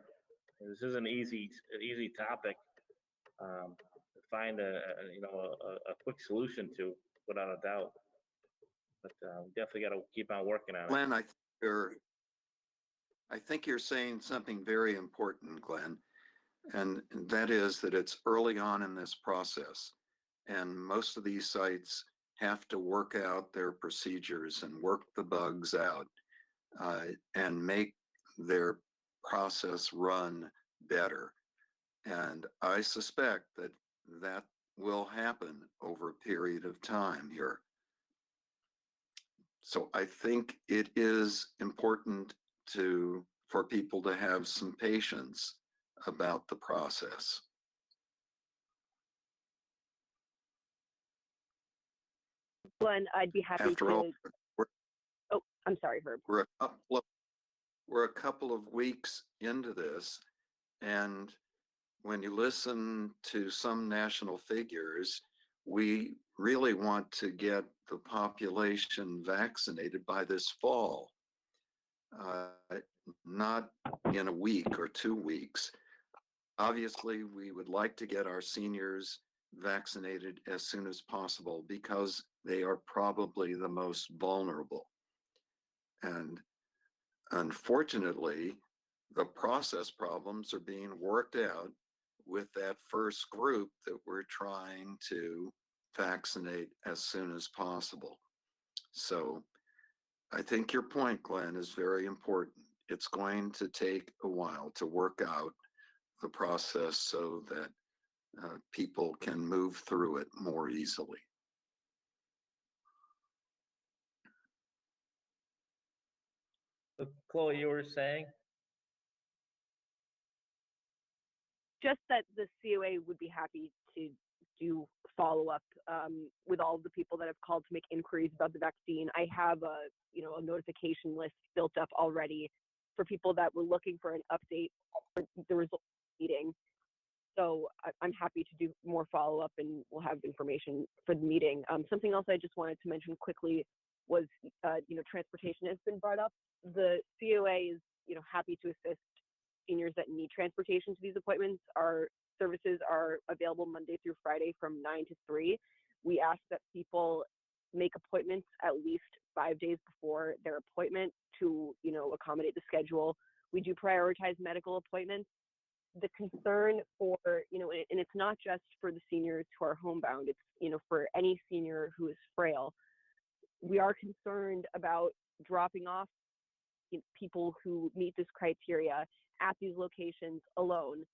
This is an easy topic to find a quick solution to, without a doubt. But we definitely got to keep on working on it. Glenn, I think you're saying something very important, Glenn, and that is that it's early on in this process, and most of these sites have to work out their procedures and work the bugs out and make their process run better. And I suspect that will happen over a period of time here. So I think it is important for people to have some patience about the process. Glenn, I'd be happy After to. all, Oh, I'm sorry, Herb. we're a couple of weeks into this, And when you listen to some national figures, we really want to get the population vaccinated by this fall, not in a week or 2 weeks. Obviously, we would like to get our seniors vaccinated as soon as possible because they are probably the most vulnerable. And unfortunately, the process problems are being worked out with that first group that we're trying to vaccinate as soon as possible. So I think your point, Glenn, is very important. It's going to take a while to work out the process so that people can move through it more easily. So, Chloe, you were saying? Just that the COA would be happy to do follow-up with all of the people that have called to make inquiries about the vaccine. I have a notification list built up already for people that were looking for an update for the results of the meeting. So I'm happy to do more follow-up, and we'll have information for the meeting. Something else I just wanted to mention quickly was, transportation has been brought up. The COA is, happy to assist seniors that need transportation to these appointments. Our services are available Monday through Friday from 9 to 3. We ask that people make appointments at least 5 days before their appointment to, accommodate the schedule. We do prioritize medical appointments. The concern for, and it's not just for the seniors who are homebound, it's, for any senior who is frail. We are concerned about dropping off people who meet this criteria at these locations alone.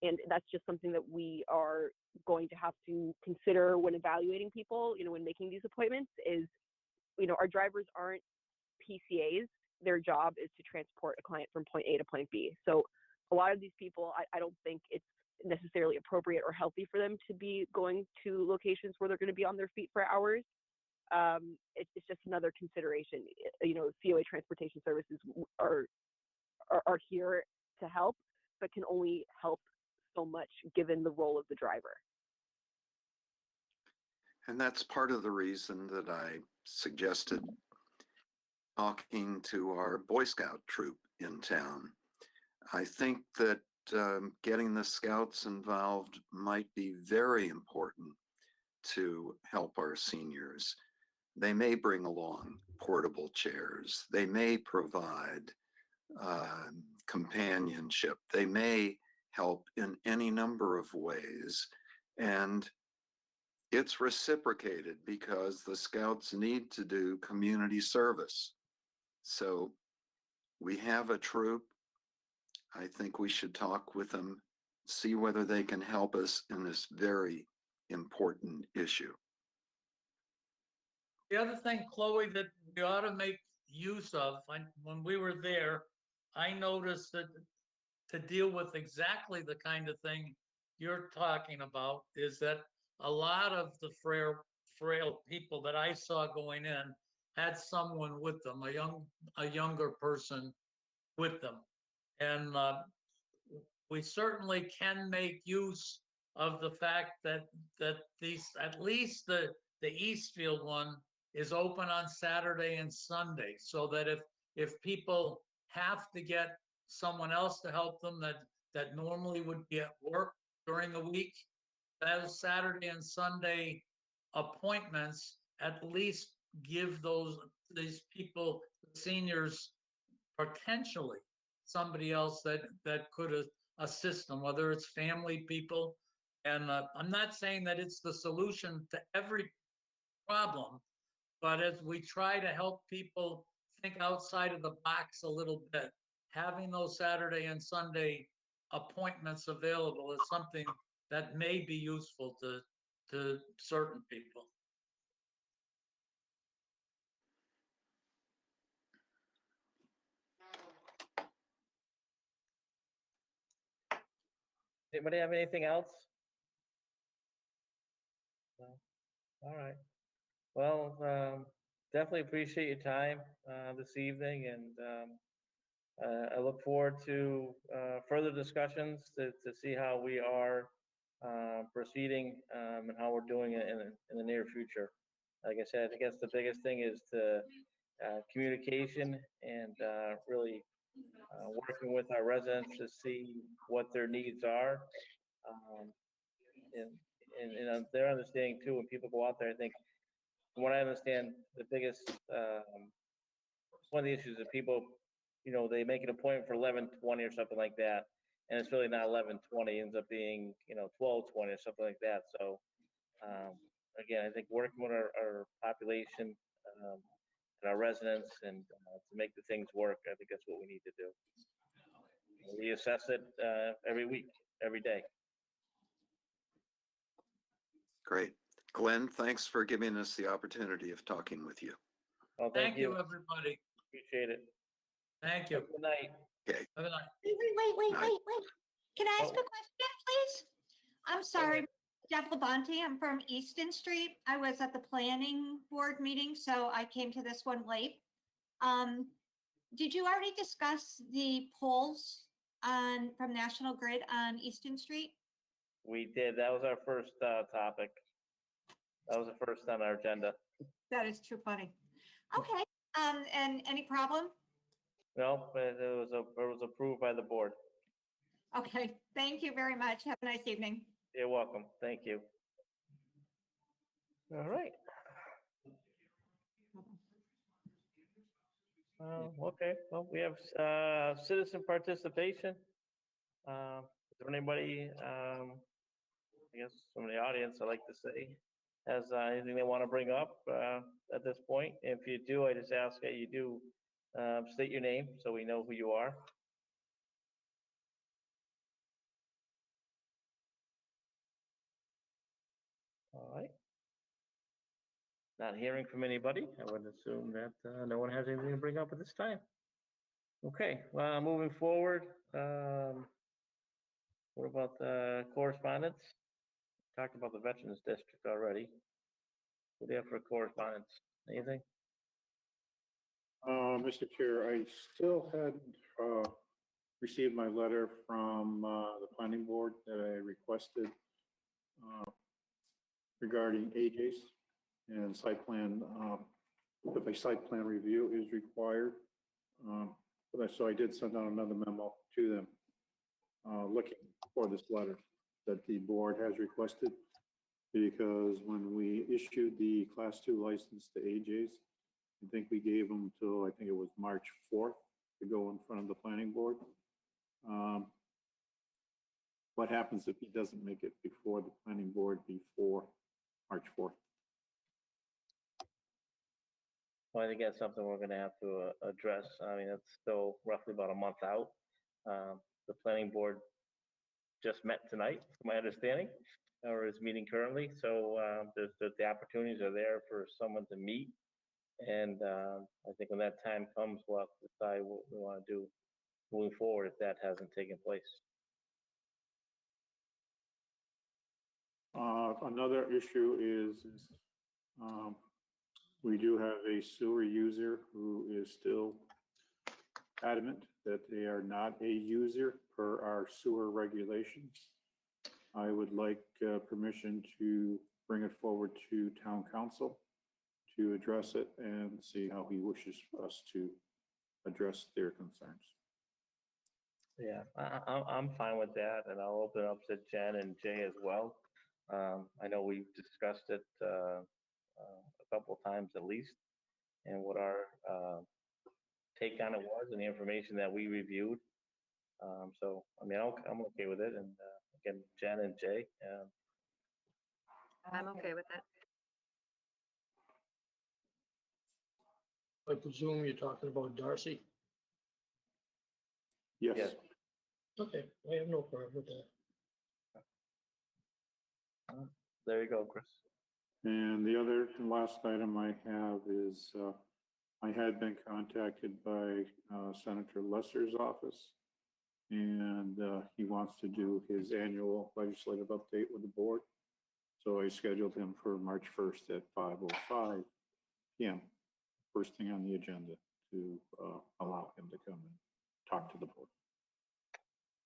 And that's just something that we are going to have to consider when evaluating people, when making these appointments is, our drivers aren't PCAs. Their job is to transport a client from point A to point B. So a lot of these people, I don't think it's necessarily appropriate or healthy for them to be going to locations where they're going to be on their feet for hours. It's just another consideration. COA transportation services are here to help, but can only help so much given the role of the driver. And that's part of the reason that I suggested talking to our Boy Scout troop in town. I think that getting the Scouts involved might be very important to help our seniors. They may bring along portable chairs. They may provide companionship. They may help in any number of ways. And it's reciprocated because the Scouts need to do community service. So we have a troop. I think we should talk with them, see whether they can help us in this very important issue. The other thing, Chloe, that we ought to make use of, when we were there, I noticed that to deal with exactly the kind of thing you're talking about is that a lot of the frail people that I saw going in had someone with them, a younger person with them. And we certainly can make use of the fact that these, at least the Eastfield one, is open on Saturday and Sunday, so that if people have to get someone else to help them that normally would be at work during the week, those Saturday and Sunday appointments at least give these people, seniors, potentially somebody else that could assist them, whether it's family people. And I'm not saying that it's the solution to every problem, but as we try to help people think outside of the box a little bit, having those Saturday and Sunday appointments available is something that may be useful to certain people. Anybody have anything else? No? All right. Well, definitely appreciate your time this evening, and I look forward to further discussions to see how we are proceeding and how we're doing it in the near future. Like I said, I guess the biggest thing is to communication and really working with our residents to see what their needs are. And their understanding too, when people go out there, I think, from what I understand, the biggest, one of the issues that people, they make an appointment for 11:20 or something like that, and it's really not 11:20, ends up being, 12:20 or something like that. So, again, I think working with our population and our residents and to make the things work, I think that's what we need to do. We assess it every week, every day. Great. Glenn, thanks for giving us the opportunity of talking with you. Well, Thank you, everybody. Appreciate it. Thank you. Good night. Okay. Have a night. Wait. Can I ask a Oh. question, please? I'm sorry, Jeff Labonte, I'm from Easton Street. I was at the planning board meeting, so I came to this one late. Did you already discuss the polls from National Grid on Easton Street? We did. That was our first topic. That was the first on our agenda. That is too funny. Okay, and any problem? No, but it was approved by the board. Okay, thank you very much. Have a nice evening. You're welcome. Thank you. All right. Okay, well, we have citizen participation. Is there anybody, I guess from the audience, I'd like to say, has anything they want to bring up at this point? If you do, I just ask that you do state your name so we know who you are. All right. Not hearing from anybody, I would assume that no one has anything to bring up at this time. Okay, moving forward, what about the correspondence? Talked about the Veterans District already. What do you have for correspondence? Anything? Mr. Chair, I still hadn't received my letter from the planning board that I requested regarding AJ's and site plan, if a site plan review is required. So I did send out another memo to them looking for this letter that the board has requested, because when we issued the Class 2 license to AJ's, I think we gave them till, I think it was March 4th to go in front of the planning board. What happens if he doesn't make it before the planning board before March 4th? Well, I think that's something we're gonna have to address. I mean, it's still roughly about a month out. The planning board just met tonight, from my understanding, or is meeting currently. So the opportunities are there for someone to meet. And I think when that time comes, we'll have to decide what we want to do moving forward if that hasn't taken place. Another issue is we do have a sewer user who is still adamant that they are not a user per our sewer regulations. I would like permission to bring it forward to town council to address it and see how he wishes us to address their concerns. Yeah, I'm fine with that, and I'll open it up to Jen and Jay as well. I know we've discussed it a couple of times at least, and what our take on it was and the information that we reviewed. So, I mean, I'm okay with it. And again, Jen and Jay. I'm okay with it. I presume you're talking about Darcy? Yes. Yes. Okay, I have no problem with that. There you go, Chris. And the other and last item I have is I had been contacted by Senator Lesser's office, and he wants to do his annual legislative update with the board. So I scheduled him for March 1st at 5:05 p.m. First thing on the agenda to allow him to come and talk to the board.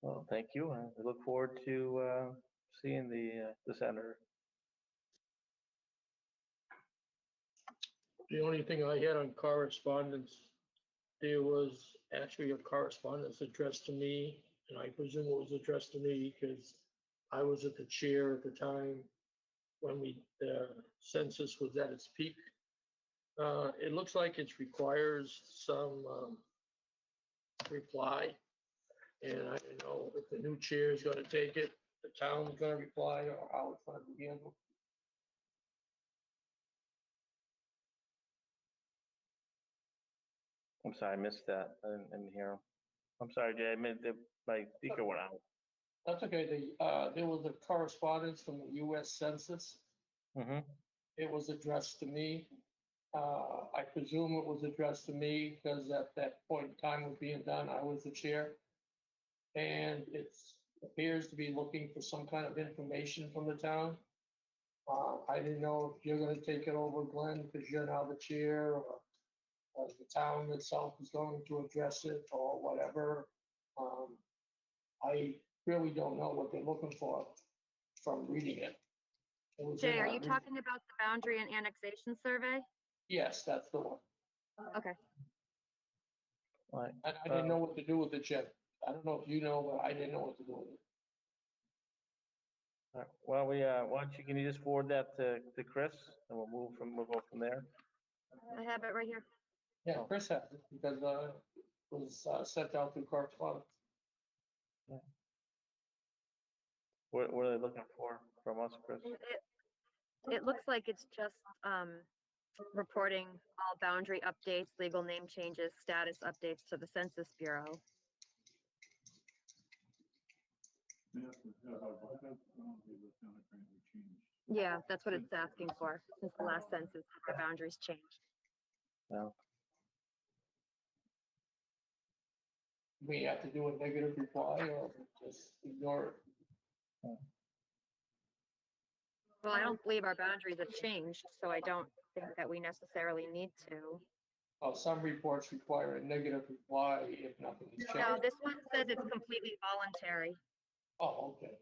Well, thank you. I look forward to seeing the senator. The only thing I had on correspondence, there was actually a correspondence addressed to me, and I presume it was addressed to me because I was at the chair at the time when the census was at its peak. It looks like it requires some reply, and I don't know if the new chair is gonna take it, the town's gonna reply, or how it's gonna be handled. I'm sorry, I missed that. I didn't hear him. I'm sorry, Jay. My speaker went out. That's okay. There was a correspondence from the US Census. Mm-hmm. It was addressed to me. I presume it was addressed to me because at that point in time was being done, I was the chair. And it appears to be looking for some kind of information from the town. I didn't know if you're gonna take it over, Glenn, because you're now the chair, or the town itself is going to address it or whatever. I really don't know what they're looking for from reading it. It was in Jay, are our you talking about the boundary and annexation survey? Yes, that's the one. Okay. All right. And I didn't know what to do with it, Jim. I don't know if you know, but I didn't know what to do with it. All right. Well, why don't you, can you just forward that to Chris, and we'll go from there. I have it right here. Yeah, Chris has it because it was sent out through correspondence. What are they looking for from us, Chris? It looks like it's just reporting all boundary updates, legal name changes, status updates to the Census Bureau. Yeah, that's what it's asking for. Since the last census, our boundaries changed. No. We have to do a negative reply or just ignore it. Well, I don't believe our boundaries have changed, so I don't think that we necessarily need to. Some reports require a negative reply if nothing is changed. No, this one says it's completely voluntary. Oh, okay.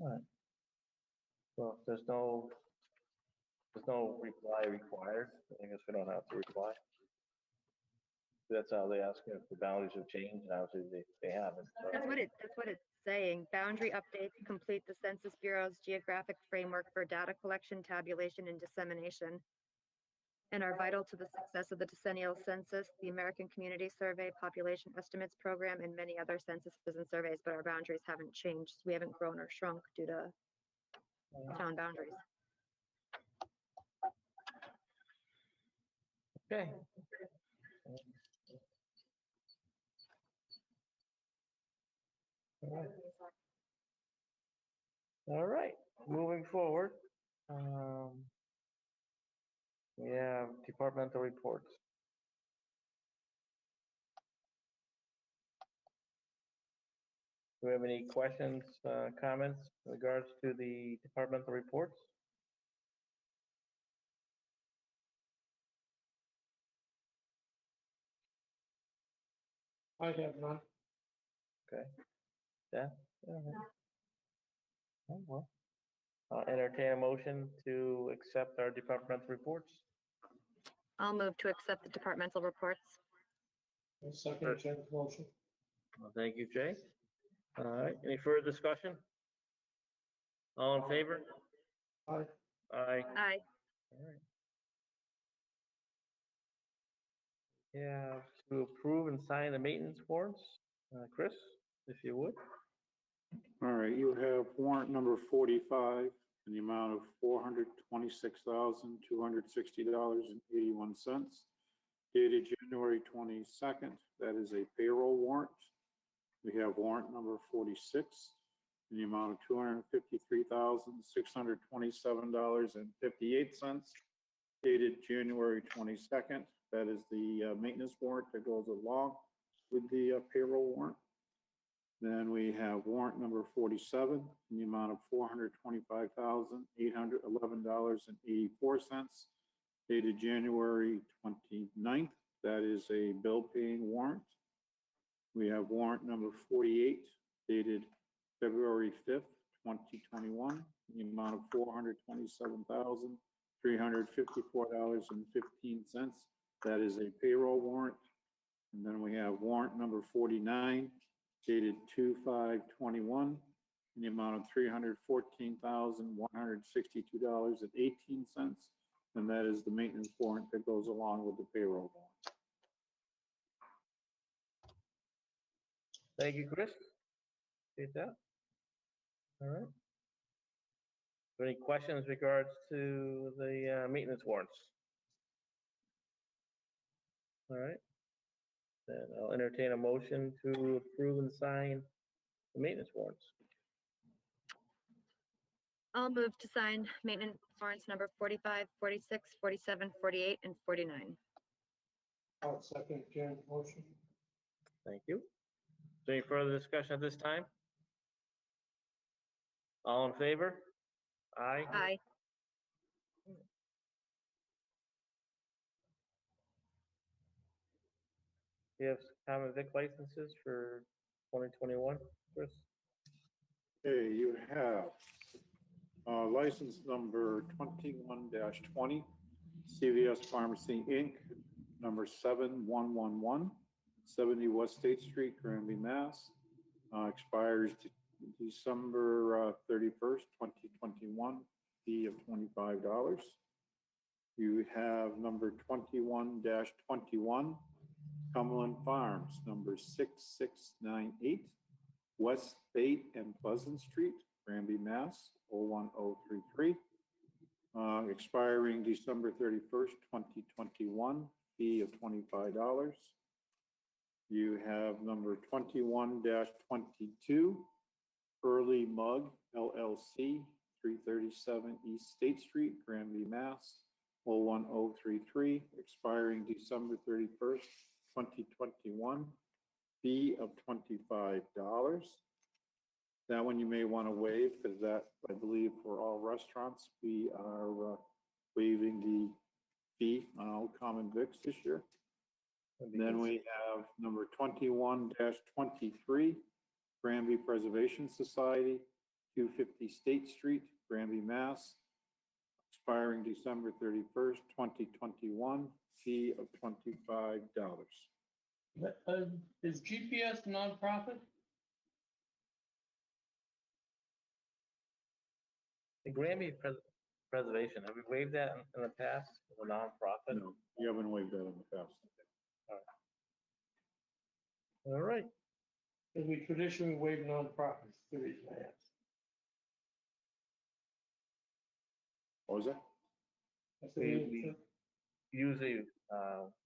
All right. Well, if there's no reply required, I guess we don't have to reply. That's how they ask if the boundaries have changed, and obviously they haven't. So. That's what it's saying. Boundary updates complete the Census Bureau's geographic framework for data collection, tabulation, and dissemination, and are vital to the success of the decennial census, the American Community Survey, Population Estimates Program, and many other censuses and surveys, but our boundaries haven't changed. We haven't grown or shrunk due to town boundaries. Okay. All right. All right, moving forward. We have departmental reports. Do we have any questions, comments in regards to the departmental reports? I have none. Okay. Yeah. Oh, well. I'll entertain a motion to accept our departmental reports. I'll move to accept the departmental reports. Second, Jim's motion. Well, thank you, Jay. All right, any further discussion? All in favor? Aye. Aye. Aye. All right. Yeah, to approve and sign the maintenance warrants. Chris, if you would. All right, you have warrant number 45 in the amount of $426,260.81, dated January 22nd. That is a payroll warrant. We have warrant number 46 in the amount of $253,627.58, dated January 22nd. That is the maintenance warrant that goes along with the payroll warrant. Then we have warrant number 47 in the amount of $425,811.84, dated January 29th. That is a bill paying warrant. We have warrant number 48 dated February 5th, 2021, in the amount of $427,354.15. That is a payroll warrant. And then we have warrant number 49 dated 2/5/21 in the amount of $314,162.18. And that is the maintenance warrant that goes along with the payroll warrant. Thank you, Chris. Appreciate that. All right. Any questions regards to the maintenance warrants? All right. Then I'll entertain a motion to approve and sign the maintenance warrants. I'll move to sign maintenance warrants number 45, 46, 47, 48, and 49. I'll second Jen's motion. Thank you. Is there any further discussion at this time? All in favor? Aye. Aye. Do you have common vic licenses for 2021, Chris? Okay, you have license number 21-20, CVS Pharmacy, Inc., number 7111, 70 West State Street, Granby, Mass. Expires December 31st, 2021, fee of $25. You have number 21-21, Cumberland Farms, number 6698, West State and Pleasant Street, Granby, Mass. 01033. Expiring December 31st, 2021, fee of $25. You have number 21-22, Early Mug LLC, 337 East State Street, Granby, Mass. 01033, expiring December 31st, 2021, fee of $25. That one you may want to waive, because that, I believe, for all restaurants, we are waiving the fee on all common vics this year. And then we have number 21-23, Granby Preservation Society, 250 State Street, Granby, Mass. Expiring December 31st, 2021, fee of $25. Is GPS nonprofit? The Granby Preservation, have we waived that in the past as a nonprofit? No, you haven't waived that in the past. All right. Because we traditionally waive nonprofits, the reason I asked. What was that? I said, We usually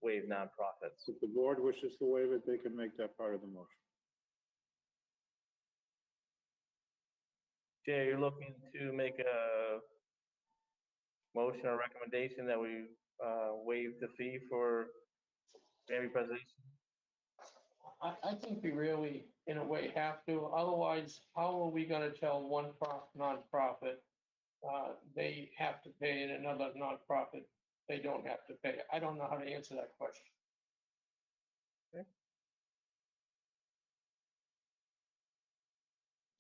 waive nonprofits. If the board wishes to waive it, they can make that part of the motion. Jay, you're looking to make a motion or recommendation that we waive the fee for Granby Preservation? I think we really, in a way, have to. Otherwise, how are we gonna tell one nonprofit they have to pay and another nonprofit they don't have to pay? I don't know how to answer that question.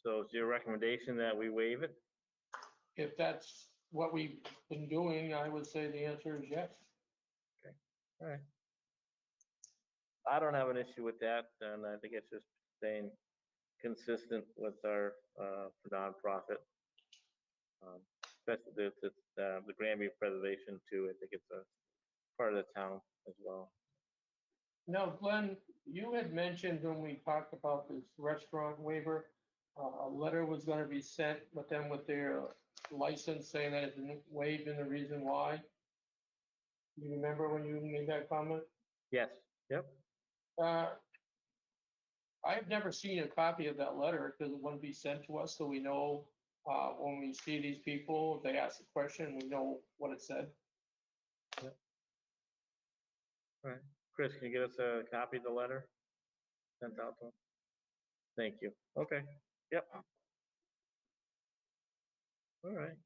So is your recommendation that we waive it? If that's what we've been doing, I would say the answer is yes. All right. I don't have an issue with that, and I think it's just staying consistent with our nonprofit. Especially the Granby Preservation too. I think it's a part of the town as well. Now, Glenn, you had mentioned when we talked about this restaurant waiver, a letter was gonna be sent with them with their license saying that it's been waived and the reason why. You remember when you made that comment? Yes, yep. I've never seen a copy of that letter because it wouldn't be sent to us, so we know when we see these people, if they ask a question, we know what it said. All right. Chris, can you get us a copy of the letter sent out to him? Thank you. Okay, yep. All right.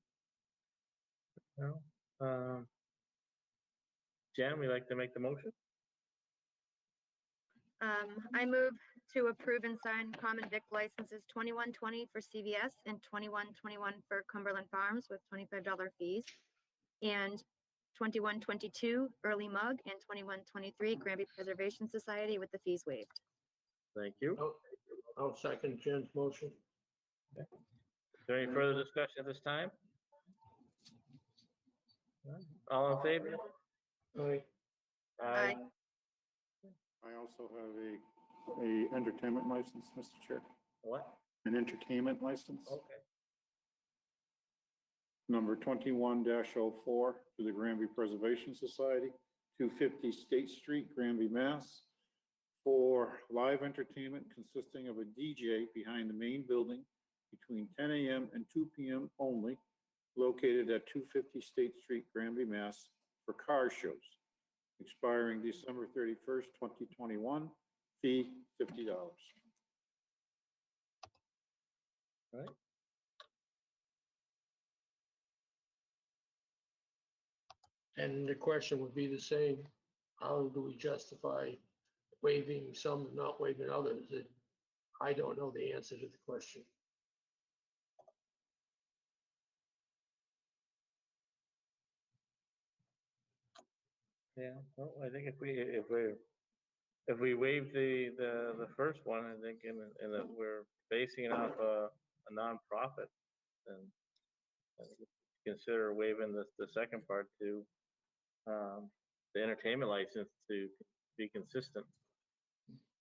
Well, Jen, would you like to make the motion? I move to approve and sign common vic licenses 2120 for CVS and 2121 for Cumberland Farms with $25 fees, and 2122 Early Mug and 2123 Granby Preservation Society with the fees waived. Thank you. I'll second Jen's motion. Is there any further discussion at this time? All in favor? Aye. Aye. I also have a entertainment license, Mr. Chair. What? An entertainment license, Okay. number 21-04 to the Granby Preservation Society, 250 State Street, Granby, Mass. For live entertainment consisting of a DJ behind the main building between 10 a.m. and 2 p.m. only, located at 250 State Street, Granby, Mass. For car shows, expiring December 31st, 2021, fee $50. All right. And the question would be the same, how do we justify waiving some and not waiving others? I don't know the answer to the question. Yeah, well, I think if we waive the first one, I think in that we're basing it off a nonprofit, then I think consider waiving the second part to the entertainment license to be consistent.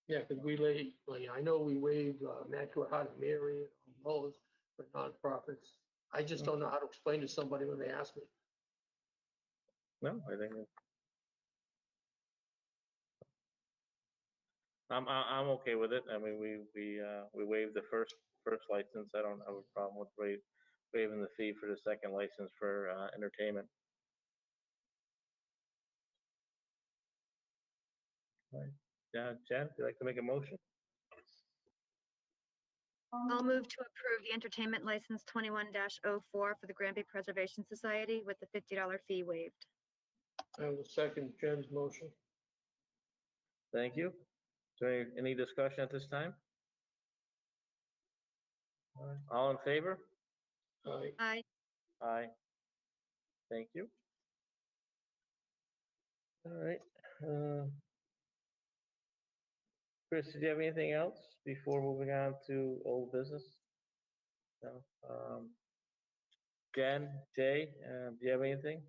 Yeah, because I know we waived Immaculate Heart of Mary and all those for nonprofits. I just don't know how to explain to somebody when they ask me. No, I think I'm okay with it. I mean, we waived the first license. I don't have a problem with waiving the fee for the second license for entertainment. All right. Jen, would you like to make a motion? I'll move to approve the entertainment license 21-04 for the Granby Preservation Society with the $50 fee waived. I will second Jen's motion. Thank you. Is there any discussion at this time? All right. All in favor? Aye. Aye. Aye. Thank you. All right. Chris, did you have anything else before moving on to old business? No. Jen, Jay, do you have anything?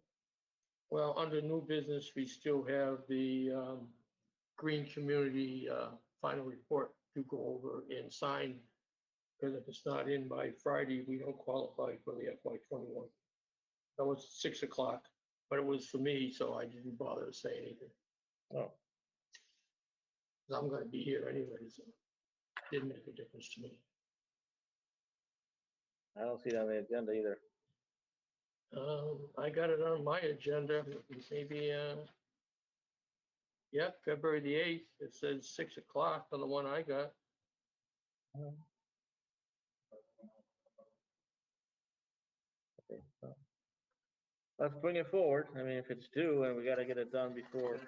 Well, under new business, we still have the Green Community final report to go over and sign. Because if it's not in by Friday, we don't qualify for the FY21. That was 6 o'clock, but it was for me, so I didn't bother to say anything. Oh, 'Cause I'm gonna be here anyway, so it didn't make a difference to me. I don't see it on the agenda either. I got it on my agenda, maybe, yeah, February the 8th. It says 6 o'clock on the one I got. Okay, so let's bring it forward. I mean, if it's due and we gotta get it done before.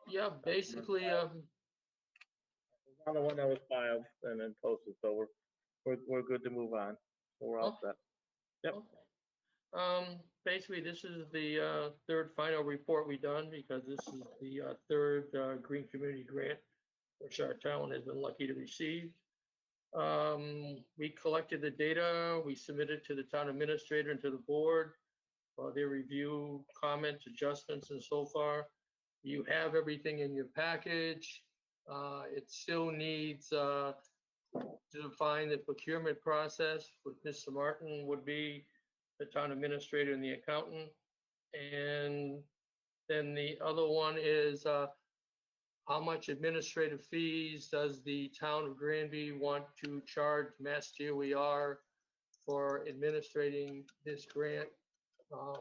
Yeah, basically, On the one that was filed and then posted, so we're good to move on. So we're all set. Yep. okay. Basically, this is the third final report we done because this is the third Green Community Grant, which our town has been lucky to receive. We collected the data, we submitted to the town administrator and to the board for their review, comments, adjustments, and so far. You have everything in your package. It still needs to define the procurement process with Mr. Martin would be the town administrator and the accountant. And then the other one is how much administrative fees does the town of Granby want to charge Mass DOER for administrating this grant?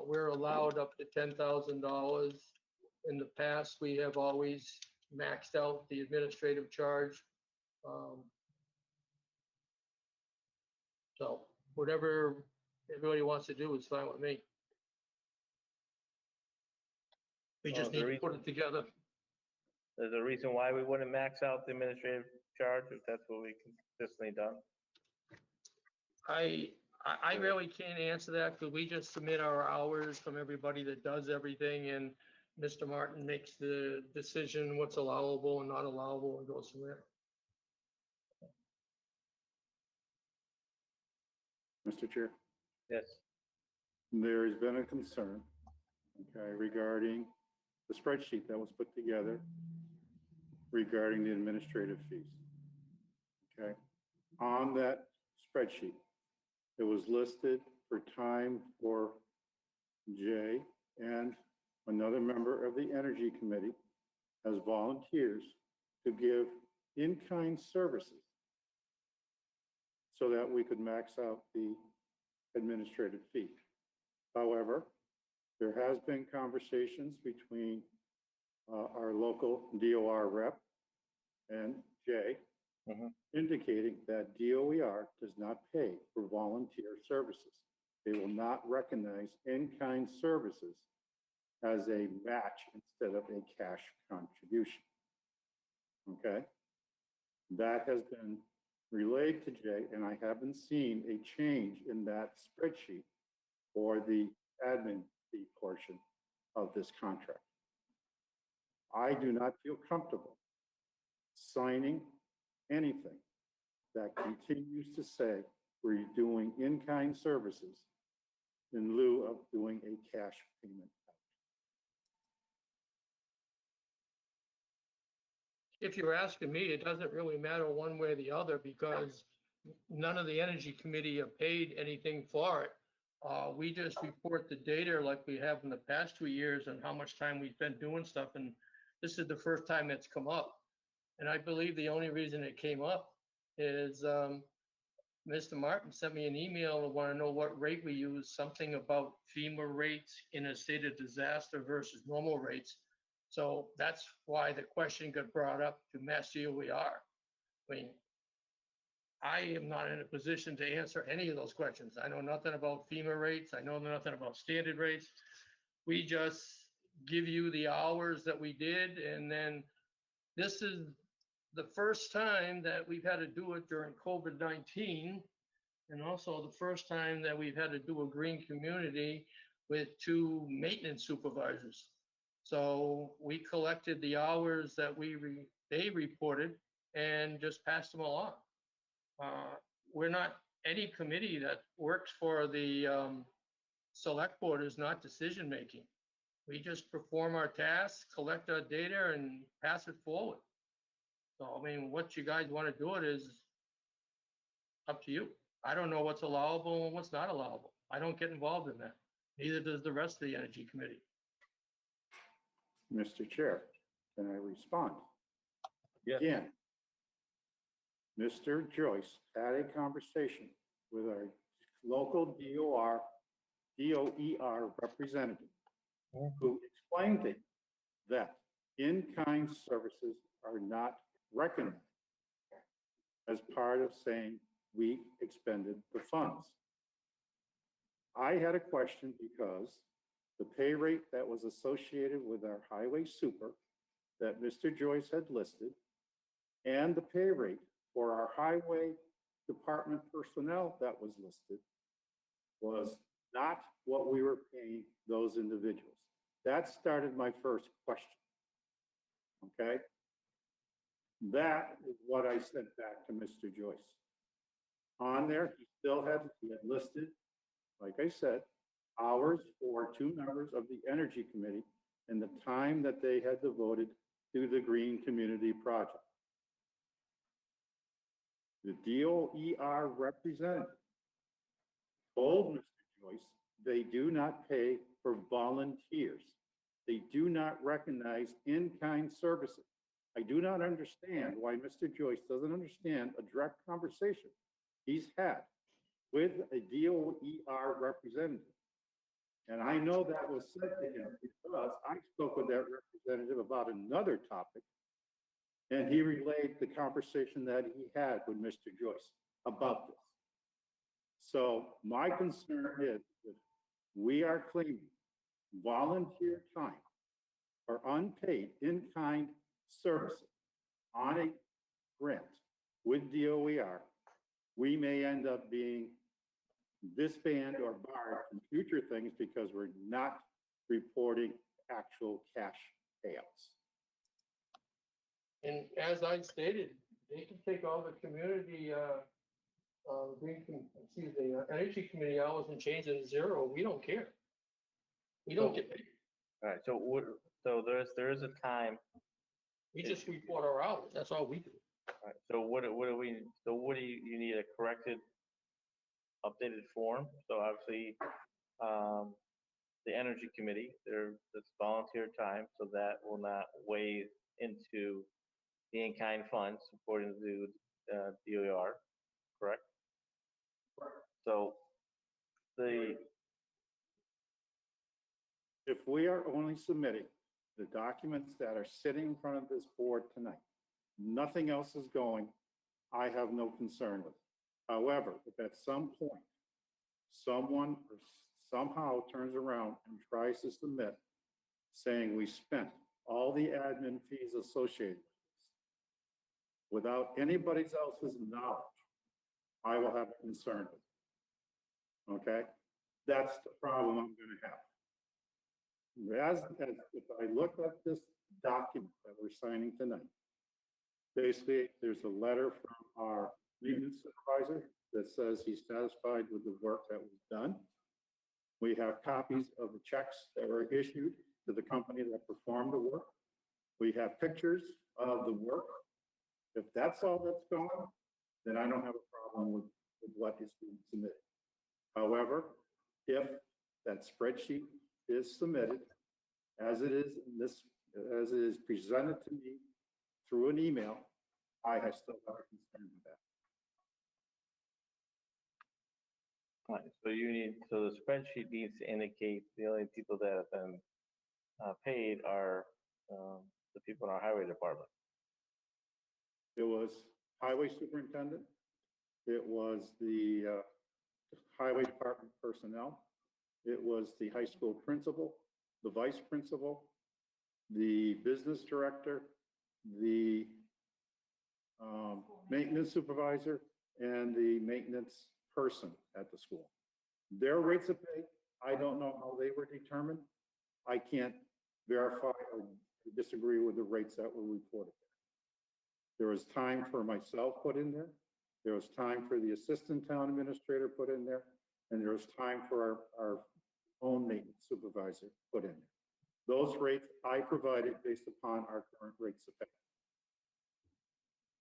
We're allowed up to $10,000. In the past, we have always maxed out the administrative charge. So whatever everybody wants to do is fine with me. We Well, just the need to reason- put it together. There's a reason why we wouldn't max out the administrative charge if that's what we consistently done. I really can't answer that because we just submit our hours from everybody that does everything, and Mr. Martin makes the decision what's allowable and not allowable and goes from there. Mr. Chair, Yes. there has been a concern, okay, regarding the spreadsheet that was put together regarding the administrative fees. Okay, on that spreadsheet, it was listed for time for Jay and another member of the Energy Committee as volunteers to give in-kind services so that we could max out the administrative fee. However, there has been conversations between our local DOR rep and Jay indicating that DOER does not pay for volunteer services. They will not recognize in-kind services as a match instead of a cash contribution. Okay? That has been relayed to Jay, and I haven't seen a change in that spreadsheet for the admin fee portion of this contract. I do not feel comfortable signing anything that continues to say we're doing in-kind services in lieu of doing a cash payment. If you're asking me, it doesn't really matter one way or the other because none of the Energy Committee have paid anything for it. We just report the data like we have in the past 2 years and how much time we've been doing stuff. And this is the first time it's come up. And I believe the only reason it came up is Mr. Martin sent me an email to want to know what rate we use, something about FEMA rates in a state of disaster versus normal rates. So that's why the question got brought up to Mass DOER. I mean, I am not in a position to answer any of those questions. I know nothing about FEMA rates. I know nothing about standard rates. We just give you the hours that we did. And then this is the first time that we've had to do it during COVID-19. And also the first time that we've had to do a green community with 2 maintenance supervisors. So we collected the hours that they reported and just passed them along. We're not, any committee that works for the select board is not decision-making. We just perform our tasks, collect our data and pass it forward. So, I mean, what you guys want to do it is up to you. I don't know what's allowable and what's not allowable. I don't get involved in that. Neither does the rest of the Energy Committee. Mr. Chair, can I respond? Yes. Again, Mr. Joyce had a conversation with our local DOER representative who explained to him that in-kind services are not recognized as part of saying we expended the funds. I had a question because the pay rate that was associated with our highway super that Mr. Joyce had listed and the pay rate for our highway department personnel that was listed was not what we were paying those individuals. That started my first question. Okay? That is what I sent back to Mr. Joyce. On there, he had listed, like I said, hours for 2 members of the Energy Committee and the time that they had devoted to the Green Community Project. The DOER representative told Mr. Joyce they do not pay for volunteers. They do not recognize in-kind services. I do not understand why Mr. Joyce doesn't understand a direct conversation he's had with a DOER representative. And I know that was said to him because I spoke with that representative about another topic, and he relayed the conversation that he had with Mr. Joyce about this. So my concern is if we are claiming volunteer time or unpaid in-kind services on a grant with DOER, we may end up being disbanded or barred from future things because we're not reporting actual cash payouts. And as I stated, they can take all the community, energy committee hours and change it to 0. We don't care. We don't get paid. All right, so there is a time. We just report our hours. That's all we do. All right, so what do you need a corrected, updated form? So obviously, the energy committee, that's volunteer time, so that will not weigh into the in-kind funds according to DOR, correct? So If we are only submitting the documents that are sitting in front of this board tonight, nothing else is going, I have no concern with it. However, if at some point, someone or somehow turns around and tries to submit saying we spent all the admin fees associated with this without anybody else's knowledge, I will have a concern with it. Okay? That's the problem I'm going to have. If I look at this document that we're signing tonight, basically there's a letter from our maintenance supervisor that says he's satisfied with the work that was done. We have copies of the checks that were issued to the company that performed the work. We have pictures of the work. If that's all that's going, then I don't have a problem with what is being submitted. However, if that spreadsheet is submitted as it is as it is presented to me through an email, I have still have a concern with that. all right, so the spreadsheet needs to indicate the only people that have been paid are the people in our highway department. It was highway superintendent. It was the highway department personnel. It was the high school principal, the vice principal, the business director, the maintenance supervisor, and the maintenance person at the school. Their rates of pay, I don't know how they were determined. I can't verify or disagree with the rates that were reported. There was time for myself put in there. There was time for the assistant town administrator put in there. And there was time for our own maintenance supervisor put in there. Those rates I provided based upon our current rates of pay.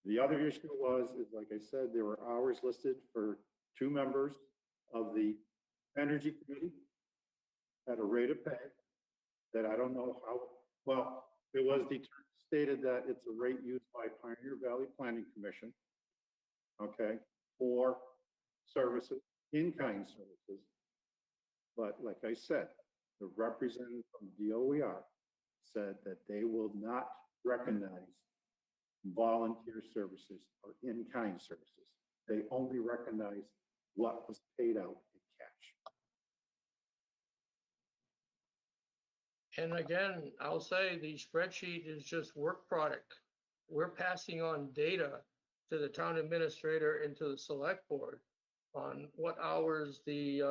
The other issue is like I said, there were hours listed for 2 members of the energy committee at a rate of pay that I don't know how, well, it was stated that it's a rate used by Pioneer Valley Planning Commission, okay, for services, in-kind services. But like I said, the representative from DOER said that they will not recognize volunteer services or in-kind services. They only recognize what was paid out in cash. And again, I'll say the spreadsheet is just work product. We're passing on data to the town administrator and to the select board on what hours the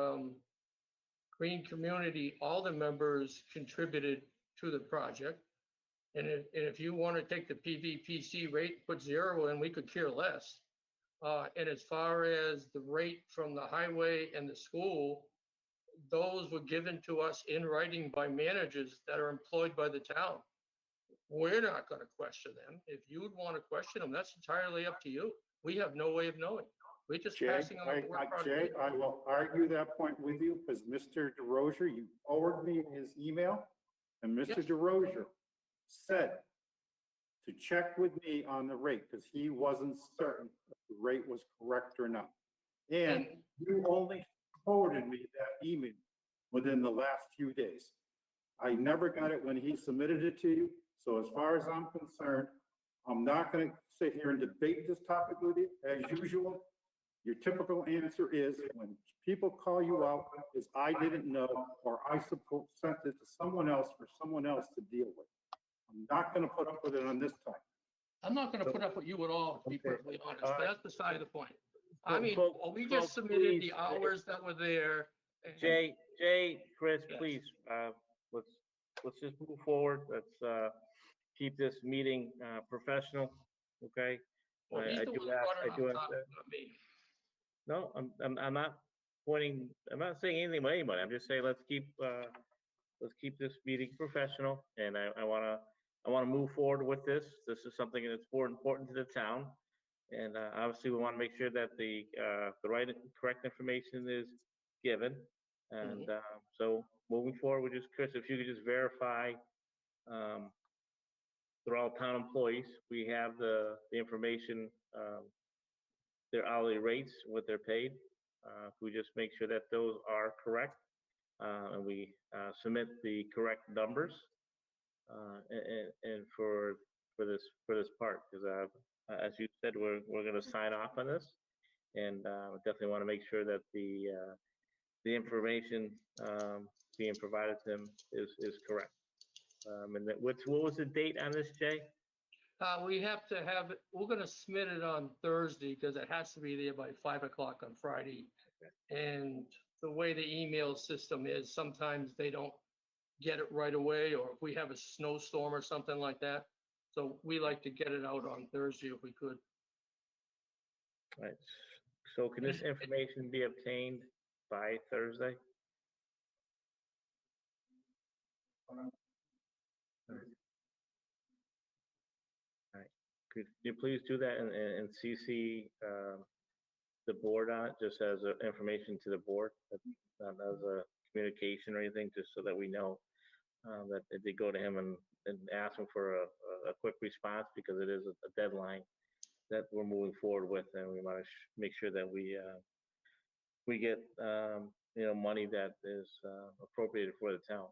green community, all the members contributed to the project. And if you want to take the PVPC rate, put 0 in, we could care less. And as far as the rate from the highway and the school, those were given to us in writing by managers that are employed by the town. We're not going to question them. If you would want to question them, that's entirely up to you. We have no way of knowing. We're just passing on the work product. Jay, I will argue that point with you because Mr. DeRozier, you forwarded me his email, and Mr. DeRozier said to check with me on the rate because he wasn't certain if the rate was correct or not. And you only forwarded me that email within the last few days. I never got it when he submitted it to you. So as far as I'm concerned, I'm not going to sit here and debate this topic with you. As usual, your typical answer is when people call you out is I didn't know or I sent it to someone else for someone else to deal with. I'm not gonna put up with it on this time. I'm not gonna put up with you at all, to be Okay. perfectly honest, All but right. that's beside the point. I mean, we Folks, just submitted the please, hours that were there. and- Jay, Chris, Yes. please, let's just move forward. Let's keep this meeting professional, okay? Well, he's I the do one who ask, brought it I do up, ask that. not me. No, I'm not pointing, I'm not saying anything about anybody. I'm just saying, let's keep this meeting professional, and I wanna move forward with this. This is something that's more important to the town. And obviously, we want to make sure that the right, correct information is given. And so moving forward, we just, Chris, if you could just verify, they're all town employees. We have the information, their hourly rates, what they're paid. If we just make sure that those are correct, and we submit the correct numbers, and for this part, because as you said, we're going to sign off on this, and definitely want to make sure that the information being provided to them is correct. And what was the date on this, Jay? We have to have, we're gonna submit it on Thursday because it has to be there by 5 o'clock on Friday. And the way the email system is, sometimes they don't get it right away, or if we have a snowstorm or something like that. So we like to get it out on Thursday if we could. Right. So can this information be obtained by Thursday? Could you please do that and CC the board on it, just as information to the board, not as a communication or anything, just so that we know that if they go to him and ask him for a quick response, because it is a deadline that we're moving forward with, and we want to make sure that we get money that is appropriated for the town.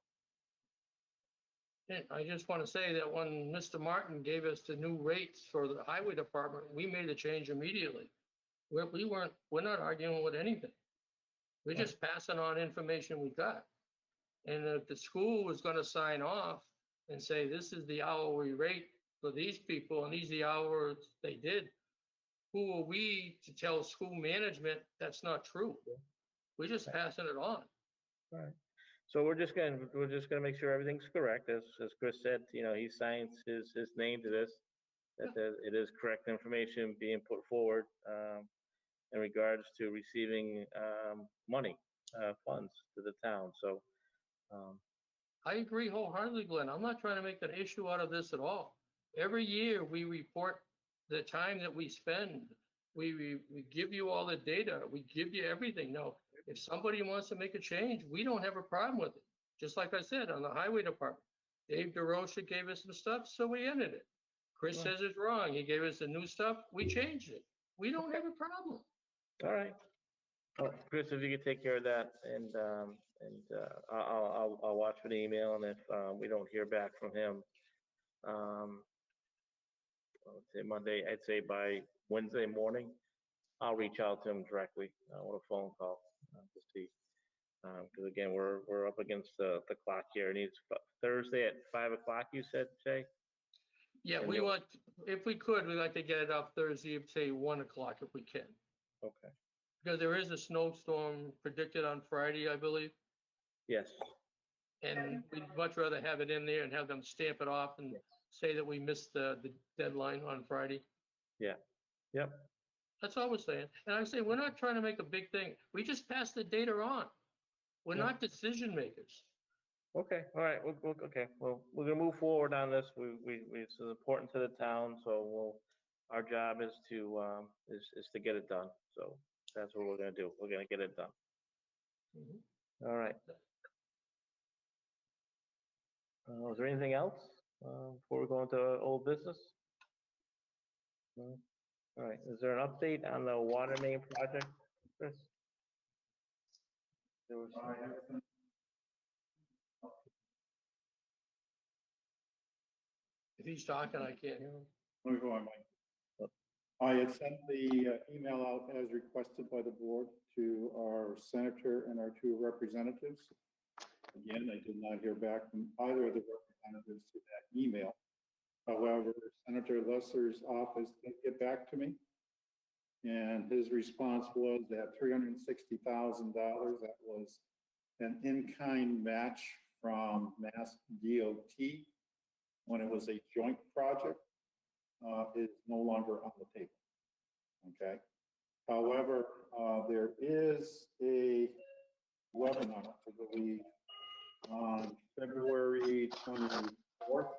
And I just want to say that when Mr. Martin gave us the new rates for the highway department, we made a change immediately. We're not arguing with anything. We're just passing on information we got. And if the school was going to sign off and say, this is the hourly rate for these people and these are the hours they did, who are we to tell school management that's not true? We're just passing it on. All right. So we're just gonna make sure everything's correct, as Chris said, he signs his name to this, that it is correct information being put forward in regards to receiving money, funds to the town. So I agree wholeheartedly, Glenn. I'm not trying to make an issue out of this at all. Every year we report the time that we spend. We give you all the data. We give you everything. Now, if somebody wants to make a change, we don't have a problem with it. Just like I said, on the highway department, Dave DeRocha gave us some stuff, so we ended it. Chris says it's wrong. He gave us the new stuff. We changed it. We don't have a problem. all right. Chris, if you could take care of that, and I'll watch for the email, and if we don't hear back from him, let's say Monday, I'd say by Wednesday morning, I'll reach out to him directly with a phone call to see. Because again, we're up against the clock here. It needs Thursday at 5 o'clock, you said, Jay? Yeah, And we you'll- want, if we could, we'd like to get it up Thursday, say 1 o'clock if we can. Okay, Because there is a snowstorm predicted on Friday, I believe. yes, And we'd much rather have it in there and have them stamp it off and say that we missed the deadline on Friday. yeah, yep, That's all we're saying. And I say, we're not trying to make a big thing. We just pass the data on. We're Yeah. not decision makers. okay, all right, okay, well, we're gonna move forward on this. This is important to the town, so our job is to get it done. So that's what we're gonna do. We're gonna get it done. All right. Is there anything else before we go into old business? No? All right, is there an update on the water main project, Chris? There was some- If he's talking, I can't hear him. Let me go on, Mike. I had sent the email out as requested by the board to our senator and our two representatives. Again, I did not hear back from either of the representatives to that email. However, Senator Lesser's office did get back to me. And his response was that $360,000, that was an in-kind match from Mass DOT when it was a joint project, is no longer on the table. Okay. However, there is a webinar, I believe, on February 24th,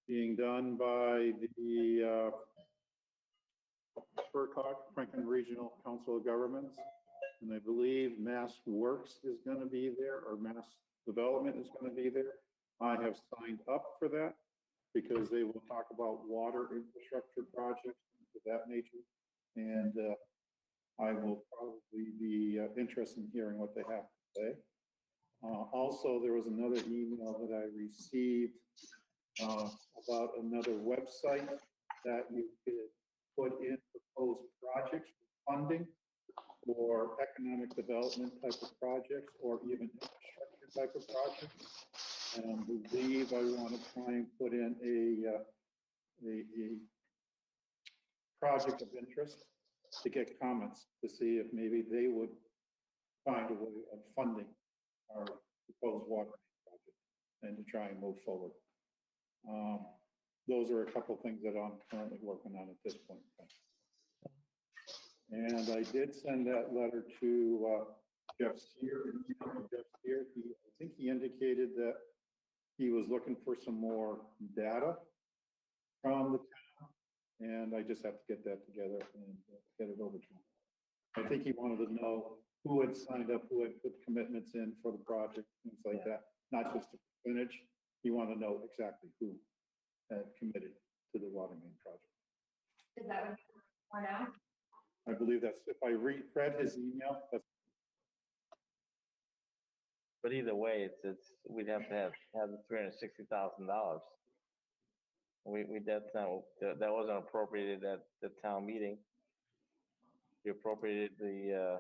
being done by the FERCOG, Franklin Regional Council of Governments. And I believe Mass Works is going to be there, or Mass Development is going to be there. I have signed up for that because they will talk about water infrastructure projects of that nature. And I will probably be interested in hearing what they have to say. Also, there was another email that I received about another website that you could put in proposed projects for funding for economic development type of projects or even infrastructure type of projects. And I believe I want to try and put in a project of interest to get comments to see if maybe they would find a way of funding our proposed water project and to try and move forward. Those are a couple of things that I'm currently working on at this point. And I did send that letter to Jeff Steer. Jeff Steer, I think he indicated that he was looking for some more data from the town, and I just have to get that together and get it over to him. I think he wanted to know who had signed up, who had put commitments in for the project, things like that, not just the percentage. He wanted to know exactly who had committed to the water main project. Is that what now? I believe that's, if I read his email, that's. But either way, it's we'd have to have the $360,000. That's not, that wasn't appropriated at the town meeting. We appropriated the.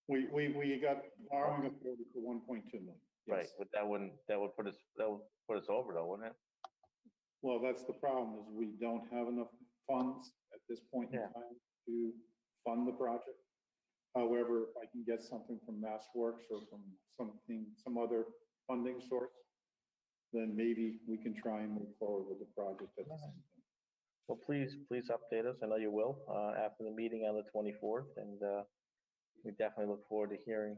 We got borrowing authority for 1.2 million. Yes. Right, but that would put us over though, wouldn't it? Well, that's the problem, is we don't have enough funds at this point in time to fund the project. However, if I can get something from Mass Works or from some other funding source, then maybe we can try and move forward with the project at the same time. Well, please update us. I know you will after the meeting on the 24th, and we definitely look forward to hearing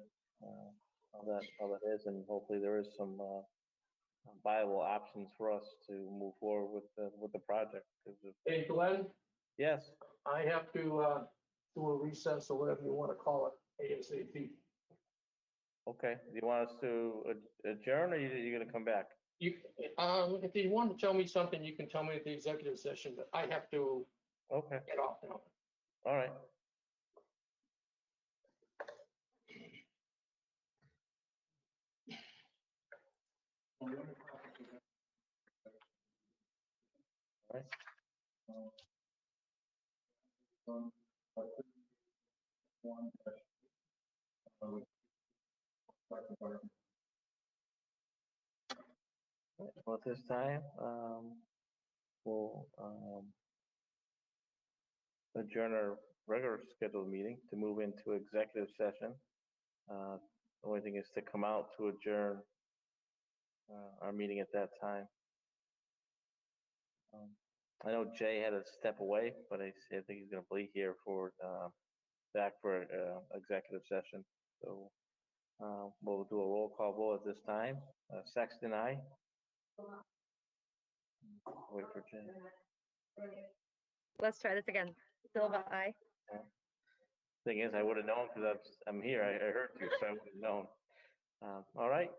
how that is, and hopefully there is some viable options for us to move forward with the project. Hey, Glenn, Yes. I have to do a recess or whatever you want to call it, ASAP. Okay. Do you want us to adjourn, or you going to come back? You, if you want to tell me something, you can tell me at the executive session, but I have to get off now. All right. Well, at this time, we'll adjourn our regular scheduled meeting to move into executive session. The only thing is to come out to adjourn our meeting at that time. I know Jay had to step away, but I think he's going to be here for back for executive session. So we'll do a roll call vote at this time. Sexton, aye. Wait for Jay. Let's try this again. Silva, aye. Thing is, I would have known because I'm here. I heard you, so I would have known. All right.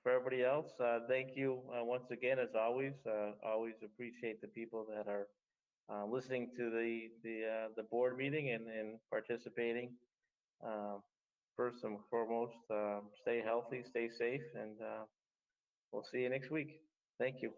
For everybody else, thank you once again, as always. Always appreciate the people that are listening to the board meeting and participating. First and foremost, stay healthy, stay safe, and we'll see you next week. Thank you.